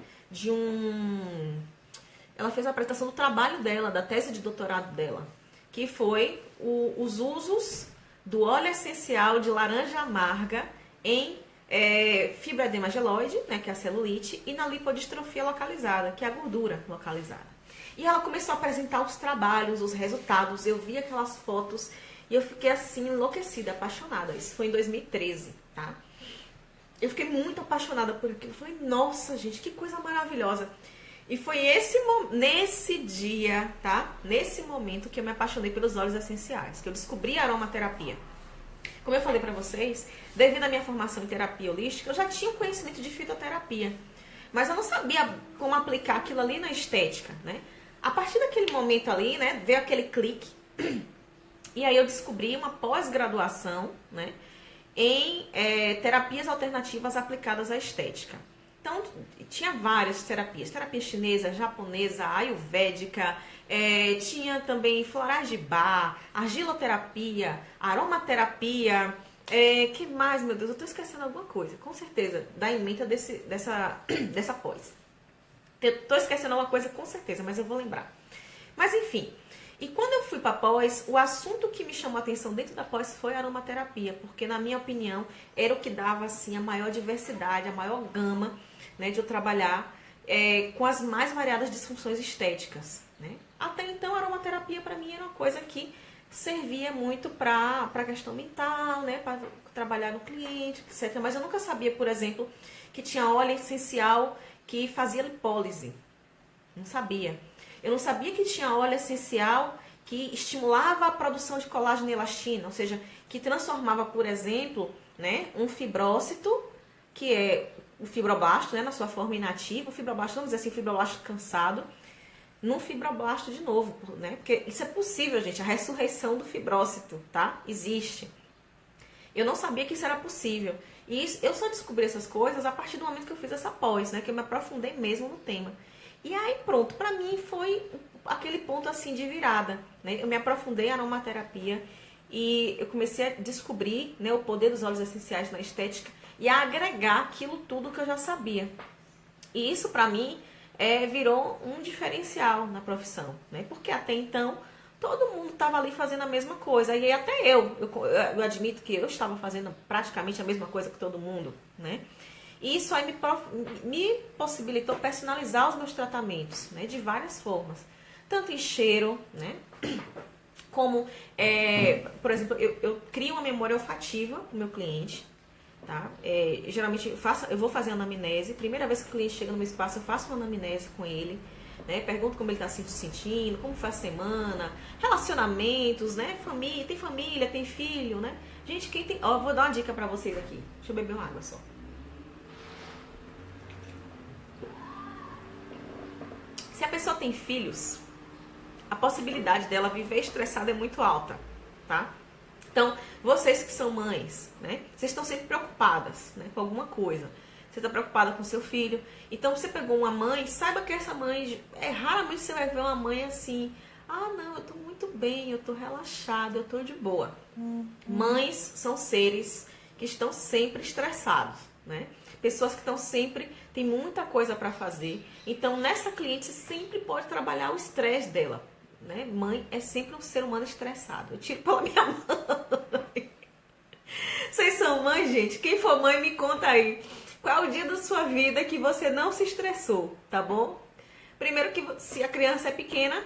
ela fez a apresentação do trabalho dela, da tese de doutorado dela, que foi os usos do óleo essencial de laranja amarga em fibroedema geloide, né, que é a celulite, e na lipodistrofia localizada, que é a gordura localizada. E ela começou a apresentar os trabalhos, os resultados, eu vi aquelas fotos e eu fiquei assim enlouquecida, apaixonada. Isso foi em 2013, tá? Eu fiquei muito apaixonada por aquilo. Eu falei, nossa, gente, que coisa maravilhosa. E foi nesse dia, tá? Nesse momento que eu me apaixonei pelos óleos essenciais, que eu descobri a aromaterapia. Como eu falei pra vocês, devido à minha formação em terapia holística, eu já tinha conhecimento de fitoterapia. Mas eu não sabia como aplicar aquilo ali na estética, né? A partir daquele momento ali, né, veio aquele clique. E aí eu descobri uma pós-graduação, né, em terapias alternativas aplicadas à estética. Então, tinha várias terapias. Terapia chinesa, japonesa, ayurvédica, tinha também florais de Bach, argiloterapia, aromaterapia. Que mais, meu Deus? Eu tô esquecendo alguma coisa. Com certeza, da ementa dessa pós. Eu tô esquecendo alguma coisa com certeza, mas eu vou lembrar. Mas enfim, e quando eu fui para a pós, o assunto que me chamou a atenção dentro da pós foi a aromaterapia, porque na minha opinião era o que dava assim a maior diversidade, a maior gama, né, de eu trabalhar com as mais variadas disfunções estéticas, né? Até então a aromaterapia para mim era uma coisa que servia muito para a questão mental, né, para trabalhar no cliente, etc. Mas eu nunca sabia, por exemplo, que tinha óleo essencial que fazia lipólise. Não sabia. Eu não sabia que tinha óleo essencial que estimulava a produção de colágeno e elastina, ou seja, que transformava, por exemplo, né, um fibrócito, que é o fibroblasto, né, na sua forma inativa, o fibroblasto, vamos dizer assim, o fibroblasto cansado, num fibroblasto de novo, né? Porque isso é possível, gente, a ressurreição do fibrócito, tá? Existe. Eu não sabia que isso era possível. E eu só descobri essas coisas a partir do momento que eu fiz essa pós, né? Que eu me aprofundei mesmo no tema. E aí, pronto, pra mim foi aquele ponto assim de virada, né? Eu me aprofundei na aromaterapia e eu comecei a descobrir, né, o poder dos óleos essenciais na estética e a agregar aquilo tudo que eu já sabia. E isso pra mim virou um diferencial na profissão, né? Porque até então todo mundo estava ali fazendo a mesma coisa. E até eu admito que eu estava fazendo praticamente a mesma coisa que todo mundo, né? E isso aí me possibilitou personalizar os meus tratamentos, né? De várias formas. Tanto em cheiro, né? Como, por exemplo, eu crio uma memória olfativa para o meu cliente. Tá? Geralmente eu vou fazer anamnese. Primeira vez que o cliente chega no meu espaço, eu faço uma anamnese com ele, né? Pergunto como ele está se sentindo, como foi a semana, relacionamentos, né? Tem família, tem filho, né? Gente, quem tem. Vou dar uma dica pra vocês aqui. Deixa eu beber uma água só. Se a pessoa tem filhos, a possibilidade dela viver estressada é muito alta, tá? Então, vocês que são mães, né? Vocês estão sempre preocupadas, né, com alguma coisa. Você está preocupada com seu filho. Então, você pegou uma mãe, saiba que essa mãe... raramente você vai ver uma mãe assim... Ah, não, eu tô muito bem, eu tô relaxada, eu tô de boa. Mães são seres que estão sempre estressados, né? Pessoas que estão sempre... Tem muita coisa para fazer. Então, nessa cliente, você sempre pode trabalhar o estresse dela, né? Mãe é sempre um ser humano estressado. Eu tiro pela minha mãe. Vocês são mãe, gente? Quem for mãe, me conta aí. Qual é o dia da sua vida que você não se estressou, tá bom? Primeiro que se a criança é pequena,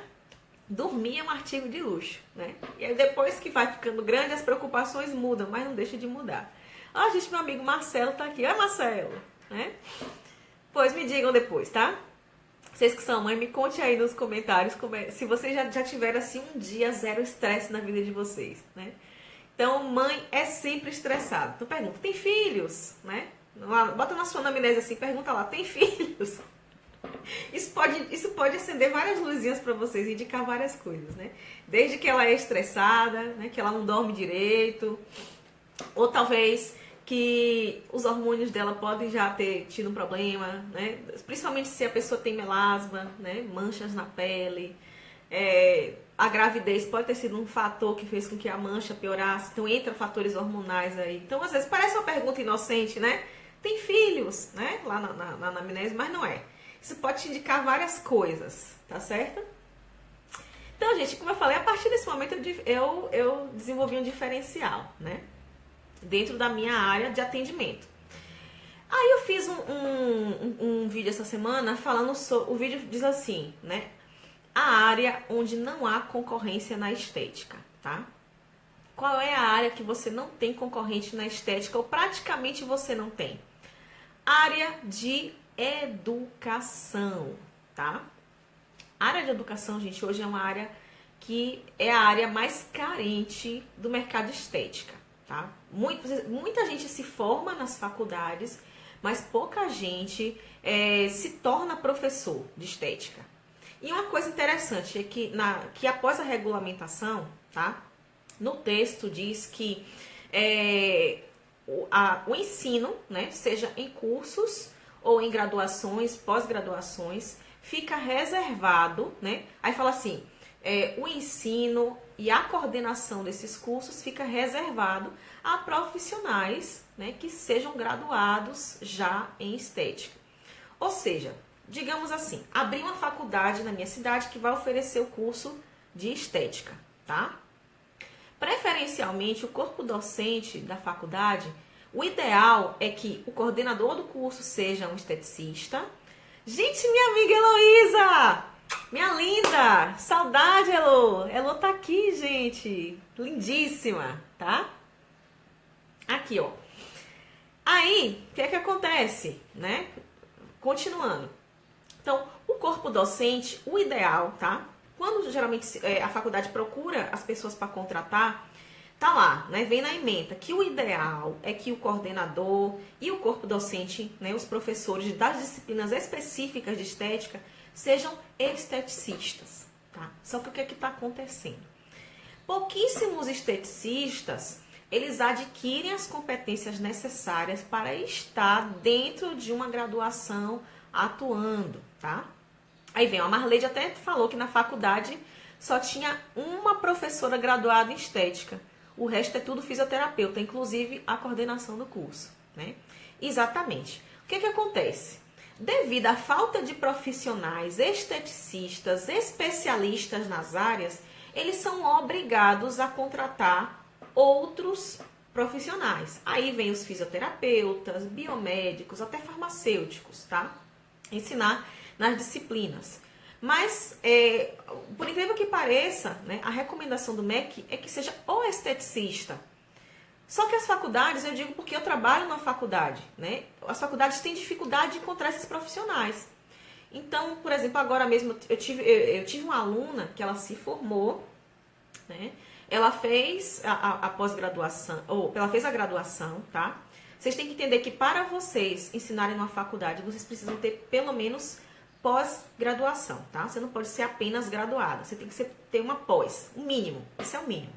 dormir é um artigo de luxo, né? E aí depois que vai ficando grande, as preocupações mudam, mas não deixa de mudar. Ó, gente, meu amigo Marcelo tá aqui. Oi, Marcelo, né? Pois me digam depois, tá? Vocês que são mãe, me conte aí nos comentários se vocês já tiveram assim um dia zero estresse na vida de vocês, né? Então, mãe é sempre estressada. Então pergunta, tem filhos, né? Bota na sua anamnese assim, pergunta lá, tem filhos? Isso pode acender várias luzinhas para vocês, indicar várias coisas, né? Desde que ela é estressada, né? Que ela não dorme direito, ou talvez que os hormônios dela podem já ter tido um problema, né? Principalmente se a pessoa tem melasma, né? Manchas na pele. A gravidez pode ter sido um fator que fez com que a mancha piorasse. Então entra fatores hormonais aí. Então às vezes parece uma pergunta inocente, né? Tem filhos, né? Lá na anamnese, mas não é. Isso pode te indicar várias coisas, tá certo? Então, gente, como eu falei, a partir desse momento eu desenvolvi um diferencial, né? Dentro da minha área de atendimento. Aí eu fiz um vídeo essa semana falando sobre... O vídeo diz assim, né? A área onde não há concorrência na estética, tá? Qual é a área que você não tem concorrente na estética ou praticamente você não tem? Área de educação, tá? A área de educação, gente, hoje é uma área que é a área mais carente do mercado de estética, tá? Muita gente se forma nas faculdades, mas pouca gente se torna professor de estética. E uma coisa interessante é que após a regulamentação, tá? No texto diz que o ensino, né, seja em cursos ou em graduações, pós-graduações, fica reservado, né? Aí fala assim, o ensino e a coordenação desses cursos fica reservado a profissionais, né, que sejam graduados já em estética. Ou seja, digamos assim, abri uma faculdade na minha cidade que vai oferecer o curso de estética, tá? Preferencialmente, o corpo docente da faculdade, o ideal é que o coordenador do curso seja um esteticista. Gente, minha amiga Heloísa! Minha linda! Saudade, Elo! Elo tá aqui, gente! Lindíssima, tá? Aqui, ó. Aí, o que é que acontece, né? Continuando. Então, o corpo docente, o ideal, tá? Quando geralmente a faculdade procura as pessoas para contratar, tá lá, né? Vem na ementa que o ideal é que o coordenador e o corpo docente, né, os professores das disciplinas específicas de estética, sejam esteticistas, tá? Só que o que é que está acontecendo? Pouquíssimos esteticistas, eles adquirem as competências necessárias para estar dentro de uma graduação atuando, tá? Aí vem, a Marleide até falou que na faculdade só tinha uma professora graduada em estética. O resto é tudo fisioterapeuta, inclusive a coordenação do curso, né? Exatamente. O que acontece? Devido à falta de profissionais esteticistas, especialistas nas áreas, eles são obrigados a contratar outros profissionais. Aí vem os fisioterapeutas, biomédicos, até farmacêuticos, tá? Ensinar nas disciplinas. Mas, por incrível que pareça, né, a recomendação do MEC é que seja o esteticista. Só que as faculdades, eu digo porque eu trabalho na faculdade, né? As faculdades têm dificuldade de encontrar esses profissionais. Então, por exemplo, agora mesmo eu tive uma aluna que ela se formou, né? Ela fez a pós-graduação, ou ela fez a graduação, tá? Vocês têm que entender que para vocês ensinarem numa faculdade, vocês precisam ter pelo menos pós-graduação, tá? Você não pode ser apenas graduada, você tem que ter uma pós, o mínimo, esse é o mínimo.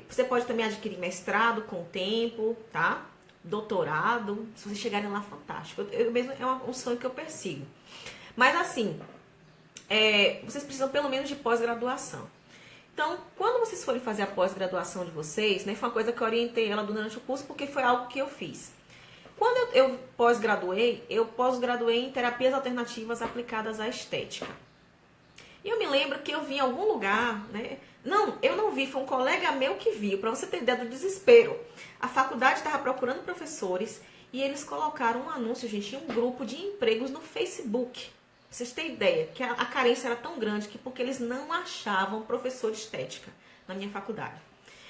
Você pode também adquirir mestrado com o tempo, tá? Doutorado, se vocês chegarem lá, fantástico. Eu mesmo, é um sonho que eu persigo. Mas assim, vocês precisam pelo menos de pós-graduação. Então, quando vocês forem fazer a pós-graduação de vocês, né, foi uma coisa que eu orientei ela durante o curso, porque foi algo que eu fiz. Quando eu pós-graduei em terapias alternativas aplicadas à estética. E eu me lembro que eu vi em algum lugar, né? Não, eu não vi, foi um colega meu que viu, para você ter ideia do desespero. A faculdade estava procurando professores e eles colocaram um anúncio, gente, em um grupo de empregos no Facebook. Pra vocês terem ideia, que a carência era tão grande que porque eles não achavam professor de estética na minha faculdade.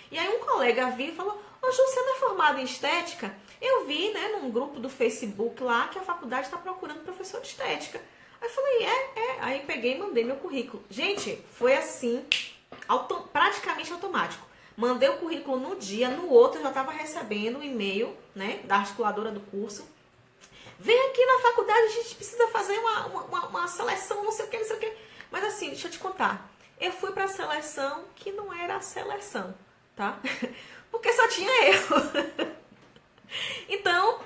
E aí um colega viu e falou, ô Ju, você não é formada em estética? Eu vi, né, num grupo do Facebook lá que a faculdade está procurando professor de estética. Aí eu falei, é. Aí peguei e mandei meu currículo. Gente, foi assim, praticamente automático. Mandei o currículo no dia, no outro eu já estava recebendo um e-mail, né, da articuladora do curso. Vem aqui na faculdade, a gente precisa fazer uma seleção, não sei o que, não sei o que. Mas assim, deixa eu te contar. Eu fui para a seleção que não era a seleção, tá? Porque só tinha eu. Então,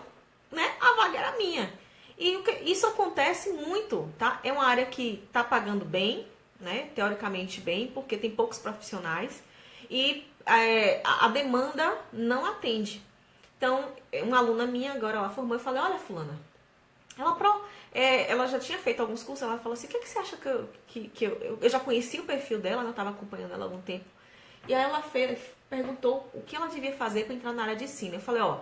né, a vaga era minha. E isso acontece muito, tá? É uma área que tá pagando bem, né? Teoricamente bem, porque tem poucos profissionais. E a demanda não atende. Então, uma aluna minha agora, ela formou, eu falei, olha, fulana, ela já tinha feito alguns cursos, ela falou assim, o que você acha que eu já conheci o perfil dela, eu estava acompanhando ela há algum tempo. E aí ela perguntou o que ela devia fazer para entrar na área de ensino. Eu falei, ó,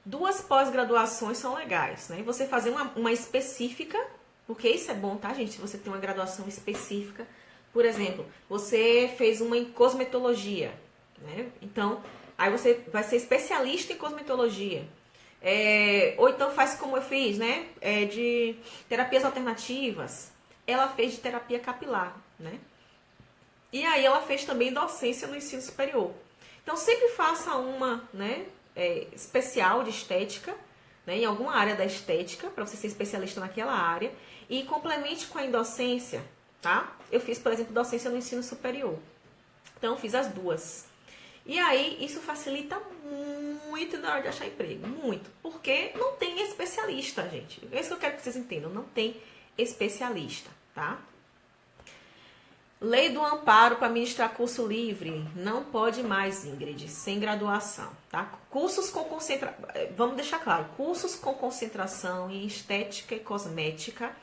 2 pós-graduações são legais, né? Você fazer uma específica, porque isso é bom, tá, gente? Se você tem uma graduação específica. Por exemplo, você fez uma em cosmetologia, né? Então, aí você vai ser especialista em cosmetologia. Ou então faz como eu fiz, né? De terapias alternativas. Ela fez de terapia capilar, né? E aí ela fez também docência no ensino superior. Então sempre faça uma, né, especial de estética, né, em alguma área da estética, para você ser especialista naquela área, e complemente com a docência, tá? Eu fiz, por exemplo, docência no ensino superior. Então eu fiz as duas. E aí isso facilita muito na hora de achar emprego, muito, porque não tem especialista, gente. É isso que eu quero que vocês entendam, não tem especialista, tá? Lei do amparo para ministrar curso livre. Não pode mais, Ingrid, sem graduação, tá? Cursos com concentração, vamos deixar claro, cursos com concentração em estética e cosmética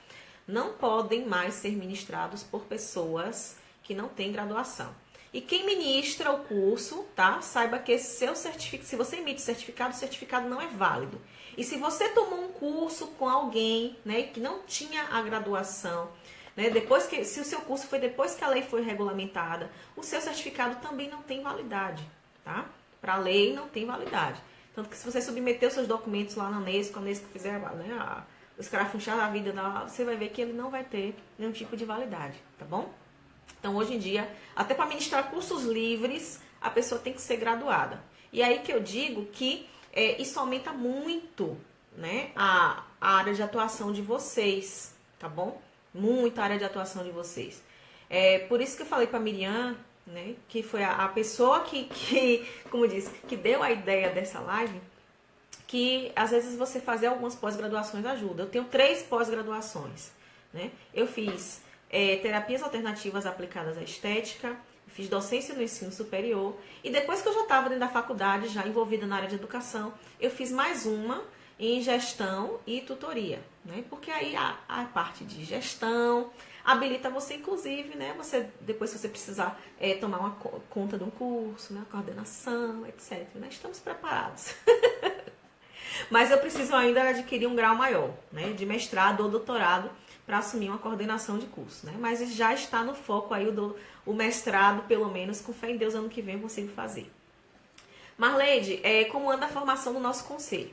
não podem mais ser ministrados por pessoas que não têm graduação. E quem ministra o curso, tá? Saiba que esse seu certificado, se você emite certificado, o certificado não é válido. E se você tomou um curso com alguém, né, que não tinha a graduação, né, se o seu curso foi depois que a lei foi regulamentada, o seu certificado também não tem validade, tá? Para a lei não tem validade. Tanto que se você submeter os seus documentos lá na Unesco, a Unesco fizer, né, os caras funcharam a vida, você vai ver que ele não vai ter nenhum tipo de validade, tá bom? Então, hoje em dia, até para ministrar cursos livres, a pessoa tem que ser graduada. E aí que eu digo que isso aumenta muito, né, a área de atuação de vocês, tá bom? Muita área de atuação de vocês. Por isso que eu falei para a Miriam, né, que foi a pessoa como diz, que deu a ideia dessa live, que às vezes você fazer algumas pós-graduações ajuda. Eu tenho 3 pós-graduações, né? Eu fiz terapias alternativas aplicadas à estética, fiz docência no ensino superior, e depois que eu já estava dentro da faculdade, já envolvida na área de educação, eu fiz mais uma em gestão e tutoria, né? Porque aí a parte de gestão habilita você, inclusive, né? Depois, se você precisar tomar uma conta de um curso, né? Coordenação, etc. Né? Estamos preparados. Mas eu preciso ainda adquirir um grau maior, né? De mestrado ou doutorado, para assumir uma coordenação de curso, né? Mas já está no foco aí o mestrado, pelo menos, com fé em Deus, ano que vem eu consigo fazer. Marleide, como anda a formação do nosso conselho?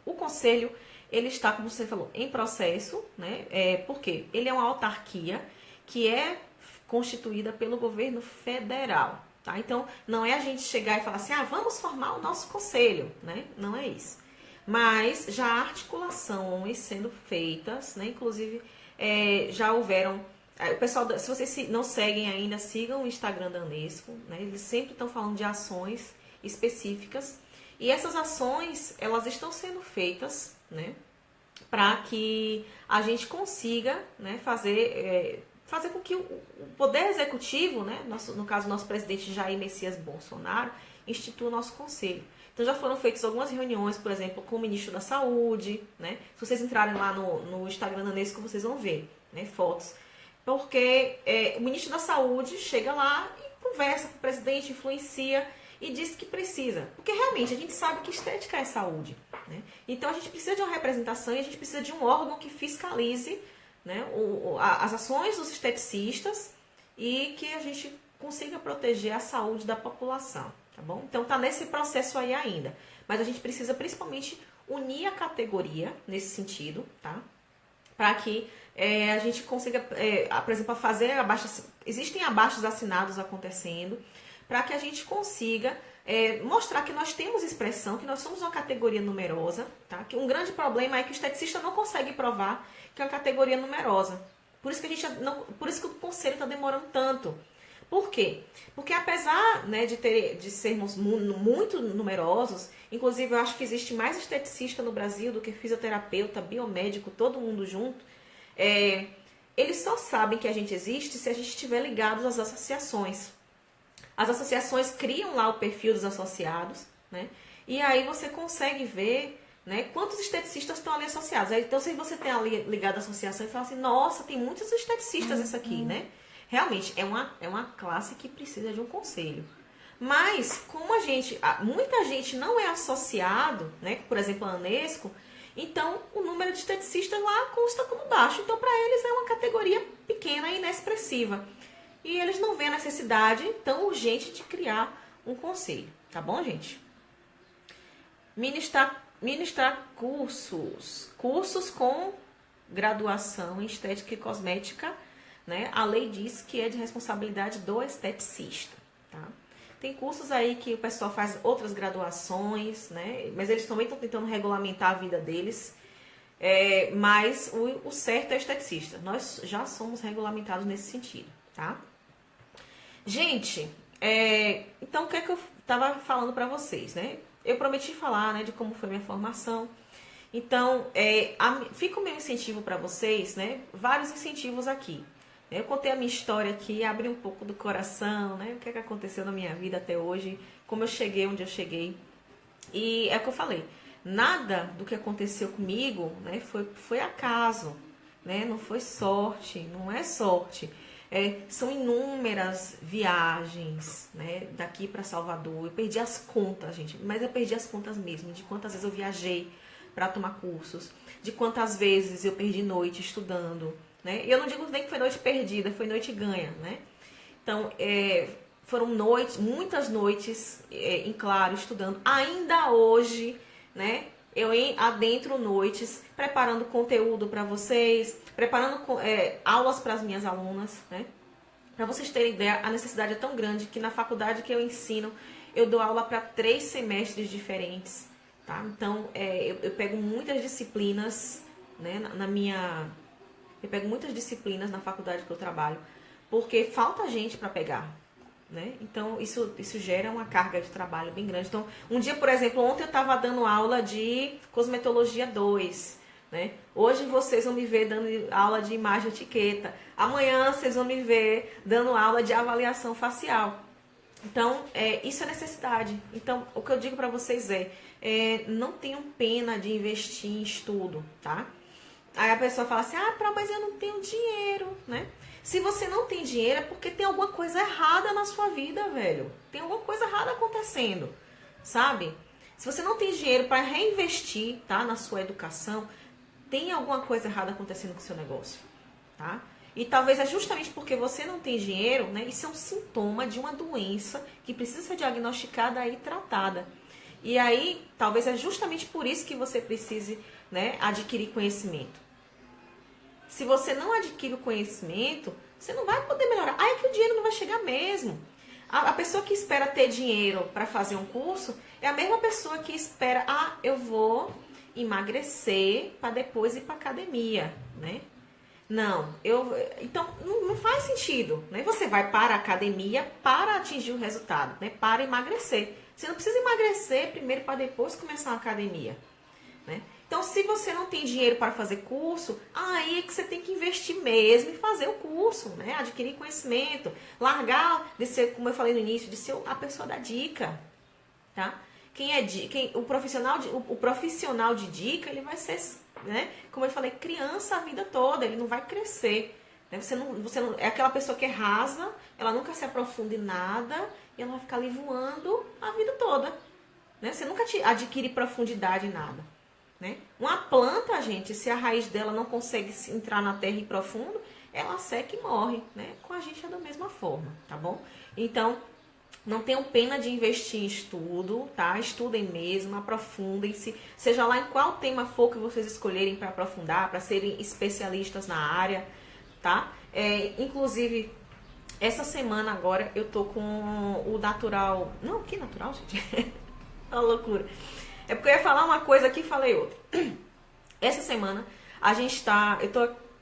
O conselho, ele está, como você falou, em processo, né? Por quê? Ele é uma autarquia que é constituída pelo governo federal, tá? Então, não é a gente chegar e falar assim, vamos formar o nosso conselho, né? Não é isso. Mas já há articulações sendo feitas, né? Inclusive, já houveram... O pessoal, se vocês não seguem ainda, sigam o Instagram da Unesco, né? Eles sempre estão falando de ações específicas. E essas ações, elas estão sendo feitas, né? Para que a gente consiga, né, fazer com que o Poder Executivo, né, no caso, nosso presidente Jair Messias Bolsonaro, institua o nosso conselho. Então, já foram feitas algumas reuniões, por exemplo, com o ministro da Saúde, né? Se vocês entrarem lá no Instagram da Unesco, vocês vão ver, né, fotos. porque o ministro da Saúde chega lá e conversa com o presidente, influencia e diz que precisa. Porque realmente a gente sabe que estética é saúde, né? Então a gente precisa de uma representação e a gente precisa de um órgão que fiscalize, né, as ações dos esteticistas e que a gente consiga proteger a saúde da população, tá bom? Então tá nesse processo aí ainda. Mas a gente precisa principalmente unir a categoria nesse sentido, tá? Para que a gente consiga, por exemplo, fazer existem abaixos assinados acontecendo, para que a gente consiga mostrar que nós temos expressão, que nós somos uma categoria numerosa, tá? Que um grande problema é que o esteticista não consegue provar que é uma categoria numerosa. Por isso por isso que o conselho está demorando tanto. Por quê? Porque apesar, né, de sermos muito numerosos, inclusive eu acho que existe mais esteticista no Brasil do que fisioterapeuta, biomédico, todo mundo junto, eles só sabem que a gente existe se a gente estiver ligado às associações. As associações criam lá o perfil dos associados, né? E aí você consegue ver, né, quantos esteticistas estão ali associados. Então, se você tem ali ligado à associação e fala assim, nossa, tem muitos esteticistas isso aqui, né? Realmente, é uma classe que precisa de um conselho. Mas, como muita gente não é associado, né, por exemplo, a Anesco, então o número de esteticistas lá consta como baixo. Então, para eles é uma categoria pequena e inexpressiva. E eles não veem a necessidade tão urgente de criar um conselho. Tá bom, gente? Ministrar cursos com graduação em estética e cosmética, né? A lei diz que é de responsabilidade do esteticista, tá? Tem cursos aí que o pessoal faz outras graduações, né? Mas eles também estão tentando regulamentar a vida deles. Mas o certo é o esteticista. Nós já somos regulamentados nesse sentido, tá? Gente, então o que é que eu estava falando para vocês, né? Eu prometi falar, né, de como foi minha formação. Então, fica o meu incentivo para vocês, né? Vários incentivos aqui. Eu contei a minha história aqui, abri um pouco do coração, né? O que é que aconteceu na minha vida até hoje, como eu cheguei onde eu cheguei. E é o que eu falei, nada do que aconteceu comigo, né, foi acaso, né? Não foi sorte, não é sorte. São inúmeras viagens, né, daqui para Salvador. Eu perdi as contas, gente, mas eu perdi as contas mesmo, de quantas vezes eu viajei para tomar cursos, de quantas vezes eu perdi noite estudando, né? E eu não digo nem que foi noite perdida, foi noite ganha, né? Então, foram muitas noites em claro, estudando. Ainda hoje, né? Eu adentro noites, preparando conteúdo para vocês, preparando aulas para as minhas alunas, né? Para vocês terem ideia, a necessidade é tão grande que na faculdade que eu ensino, eu dou aula para 3 semestres diferentes, tá? Então, eu pego muitas disciplinas, né, eu pego muitas disciplinas na faculdade que eu trabalho, porque falta gente para pegar, né? Então, isso gera uma carga de trabalho bem grande. Então, um dia, por exemplo, ontem eu estava dando aula de cosmetologia 2, né? Hoje vocês vão me ver dando aula de imagem e etiqueta. Amanhã vocês vão me ver dando aula de avaliação facial. Então, isso é necessidade. Então, o que eu digo para vocês não tenham pena de investir em estudo, tá? Aí a pessoa fala assim, mas eu não tenho dinheiro, né? Se você não tem dinheiro é porque tem alguma coisa errada na sua vida, velho. Tem alguma coisa errada acontecendo, sabe? Se você não tem dinheiro para reinvestir, tá, na sua educação, tem alguma coisa errada acontecendo com o seu negócio, tá? E talvez é justamente porque você não tem dinheiro, né? Isso é um sintoma de uma doença que precisa ser diagnosticada e tratada. E aí, talvez é justamente por isso que você precise, né, adquirir conhecimento. Se você não adquire o conhecimento, você não vai poder melhorar. É que o dinheiro não vai chegar mesmo. A pessoa que espera ter dinheiro para fazer um curso é a mesma pessoa que espera, eu vou emagrecer para depois ir para academia, né? Não, então não faz sentido, né? Você vai para a academia para atingir o resultado, né? Para emagrecer. Você não precisa emagrecer primeiro para depois começar a academia, né? Então, se você não tem dinheiro para fazer curso, aí é que você tem que investir mesmo e fazer o curso, né? Adquirir conhecimento, largar de ser, como eu falei no início, de ser a pessoa da dica, tá? O profissional de dica, ele vai ser, né? Como eu falei, criança a vida toda, ele não vai crescer, Né? Você não, é aquela pessoa que é rasa, ela nunca se aprofunda em nada e ela vai ficar ali voando a vida toda. Né? Você nunca adquire profundidade em nada. Né? Uma planta, gente, se a raiz dela não consegue entrar na terra e profundo, ela seca e morre. Né? Com a gente é da mesma forma, tá bom? Então, não tenham pena de investir em estudo, tá? Estudem mesmo, aprofundem-se. Seja lá em qual tema for que vocês escolherem para aprofundar, para serem especialistas na área, tá? Inclusive, essa semana agora eu tô com o natural... Não, que natural, gente? É uma loucura. É porque eu ia falar uma coisa aqui e falei outra. Essa semana a gente tá...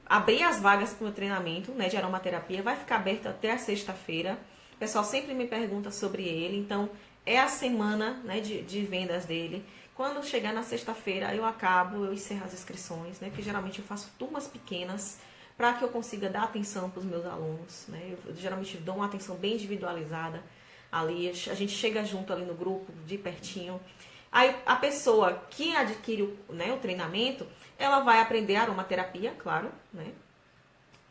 Abri as vagas para o meu treinamento, né, de aromaterapia. Vai ficar aberto até a sexta-feira. O pessoal sempre me pergunta sobre ele. Então, é a semana, né, de vendas dele. Quando chegar na sexta-feira, eu encerro as inscrições, né? Porque geralmente eu faço turmas pequenas para que eu consiga dar atenção para os meus alunos, né? Eu geralmente dou uma atenção bem individualizada ali. A gente chega junto ali no grupo, de pertinho. Aí a pessoa que adquire o treinamento, ela vai aprender aromaterapia, claro, né?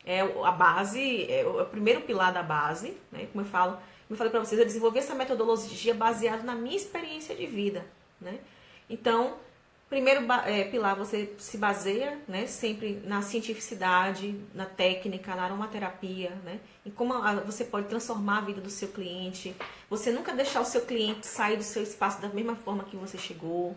É a base, é o primeiro pilar da base, né? Como eu falei para vocês, eu desenvolvi essa metodologia baseada na minha experiência de vida, né? Então, primeiro pilar, você se baseia, né, sempre na cientificidade, na técnica, na aromaterapia, né? Em como você pode transformar a vida do seu cliente. Você nunca deixar o seu cliente sair do seu espaço da mesma forma que você chegou.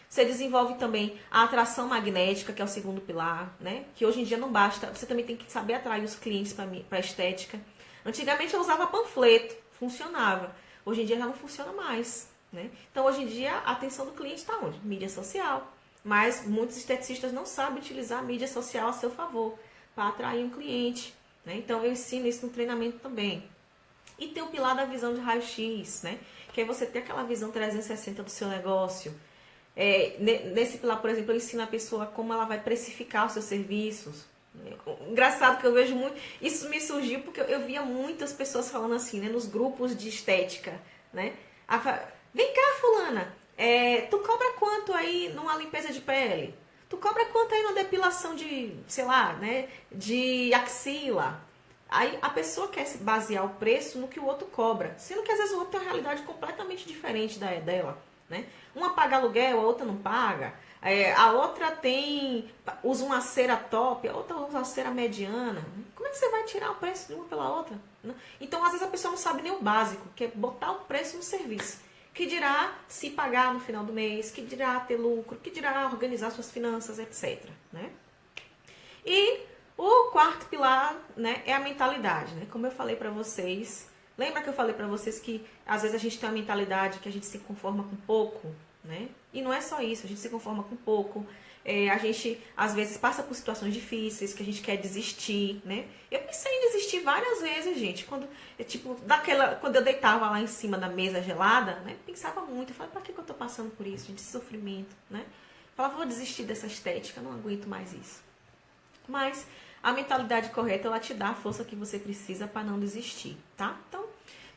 Você desenvolve também a atração magnética, que é o segundo pilar, né? Que hoje em dia não basta, você também tem que saber atrair os clientes para a estética. Antigamente eu usava panfleto, funcionava. Hoje em dia já não funciona mais, né? Então hoje em dia a atenção do cliente está onde? Mídia social. Mas muitos esteticistas não sabem utilizar a mídia social a seu favor para atrair um cliente, né? Então eu ensino isso no treinamento também. E tem o pilar da visão de raio-x, né? Que é você ter aquela visão 360 do seu negócio. Nesse pilar, por exemplo, eu ensino a pessoa como ela vai precificar os seus serviços. Engraçado que eu vejo muito... Isso me surgiu porque eu via muitas pessoas falando assim, né? Nos grupos de estética, né? Vem cá, fulana, tu cobra quanto aí numa limpeza de pele? Tu cobra quanto aí numa depilação de, sei lá, né? De axila? Aí a pessoa quer basear o preço no que o outro cobra, sendo que às vezes o outro tem uma realidade completamente diferente dela, né? Uma paga aluguel, a outra não paga. A outra usa uma cera top, a outra usa uma cera mediana. Como é que você vai tirar o preço de uma pela outra? Então, às vezes a pessoa não sabe nem o básico, que é botar o preço no serviço. Que dirá se pagar no final do mês, que dirá ter lucro, que dirá organizar suas finanças, etc. Né? E o quarto pilar, né, é a mentalidade, né? Como eu falei para vocês, lembra que eu falei para vocês que às vezes a gente tem uma mentalidade que a gente se conforma com pouco, né? E não é só isso, a gente se conforma com pouco. A gente às vezes passa por situações difíceis que a gente quer desistir, né? Eu pensei em desistir várias vezes, gente. Quando eu deitava lá em cima da mesa gelada, né? Pensava muito, eu falava, pra que eu tô passando por isso, gente? Esse sofrimento, né? Falava, vou desistir dessa estética, não aguento mais isso. Mas a mentalidade correta, ela te dá a força que você precisa para não desistir, tá? Então,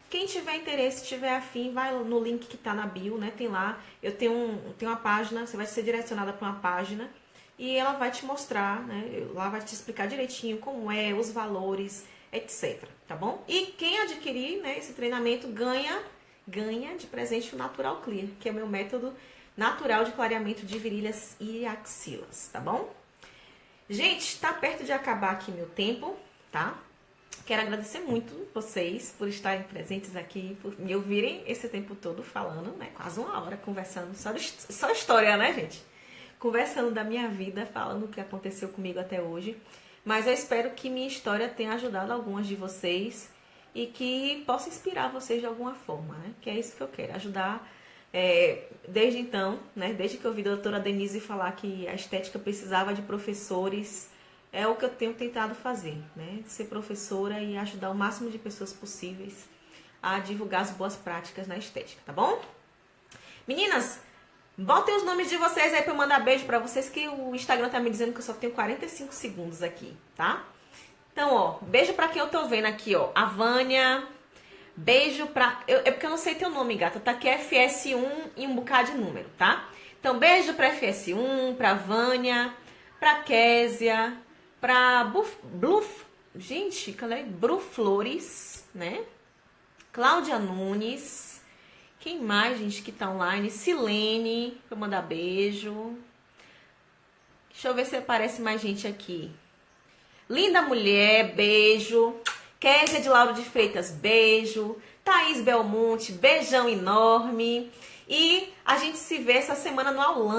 quem tiver interesse, tiver afim, vai no link que tá na bio, né? Tem lá, eu tenho uma página, você vai ser direcionada para uma página e ela vai te mostrar, né? Lá vai te explicar direitinho como é, os valores, etc, tá bom? E quem adquirir, né, esse treinamento ganha de presente o Natural Clear, que é o meu método natural de clareamento de virilhas e axilas, tá bom? Gente, tá perto de acabar aqui meu tempo, tá? Quero agradecer muito vocês por estarem presentes aqui, por me ouvirem esse tempo todo falando, né? Quase uma hora conversando, só história, né, gente? Conversando da minha vida, falando o que aconteceu comigo até hoje. Mas eu espero que minha história tenha ajudado algumas de vocês e que possa inspirar vocês de alguma forma, né? Que é isso que eu quero, ajudar. Desde então, né? Desde que eu ouvi a doutora Denise falar que a estética precisava de professores, é o que eu tenho tentado fazer, né? Ser professora e ajudar o máximo de pessoas possíveis a divulgar as boas práticas na estética, tá bom? Meninas, botem os nomes de vocês aí pra eu mandar beijo pra vocês, que o Instagram tá me dizendo que eu só tenho 45 segundos aqui, tá? Então, ó, beijo pra quem eu tô vendo aqui, ó. A Vânia, beijo pra... É porque eu não sei teu nome, gata. Tá aqui FS1 e um bocado de número, tá? Então, beijo pra FS1, pra Vânia, pra Késia, pra Bluff, Gente, cadê? Bru Flores, né? Cláudia Nunes. Quem mais, gente, que tá online? Silene, pra eu mandar beijo. Deixa eu ver se aparece mais gente aqui. Linda Mulher, beijo. Kézia de Lauro de Freitas, beijo. Thaís Belmonte, beijão enorme. E a gente se vê essa semana no aulão.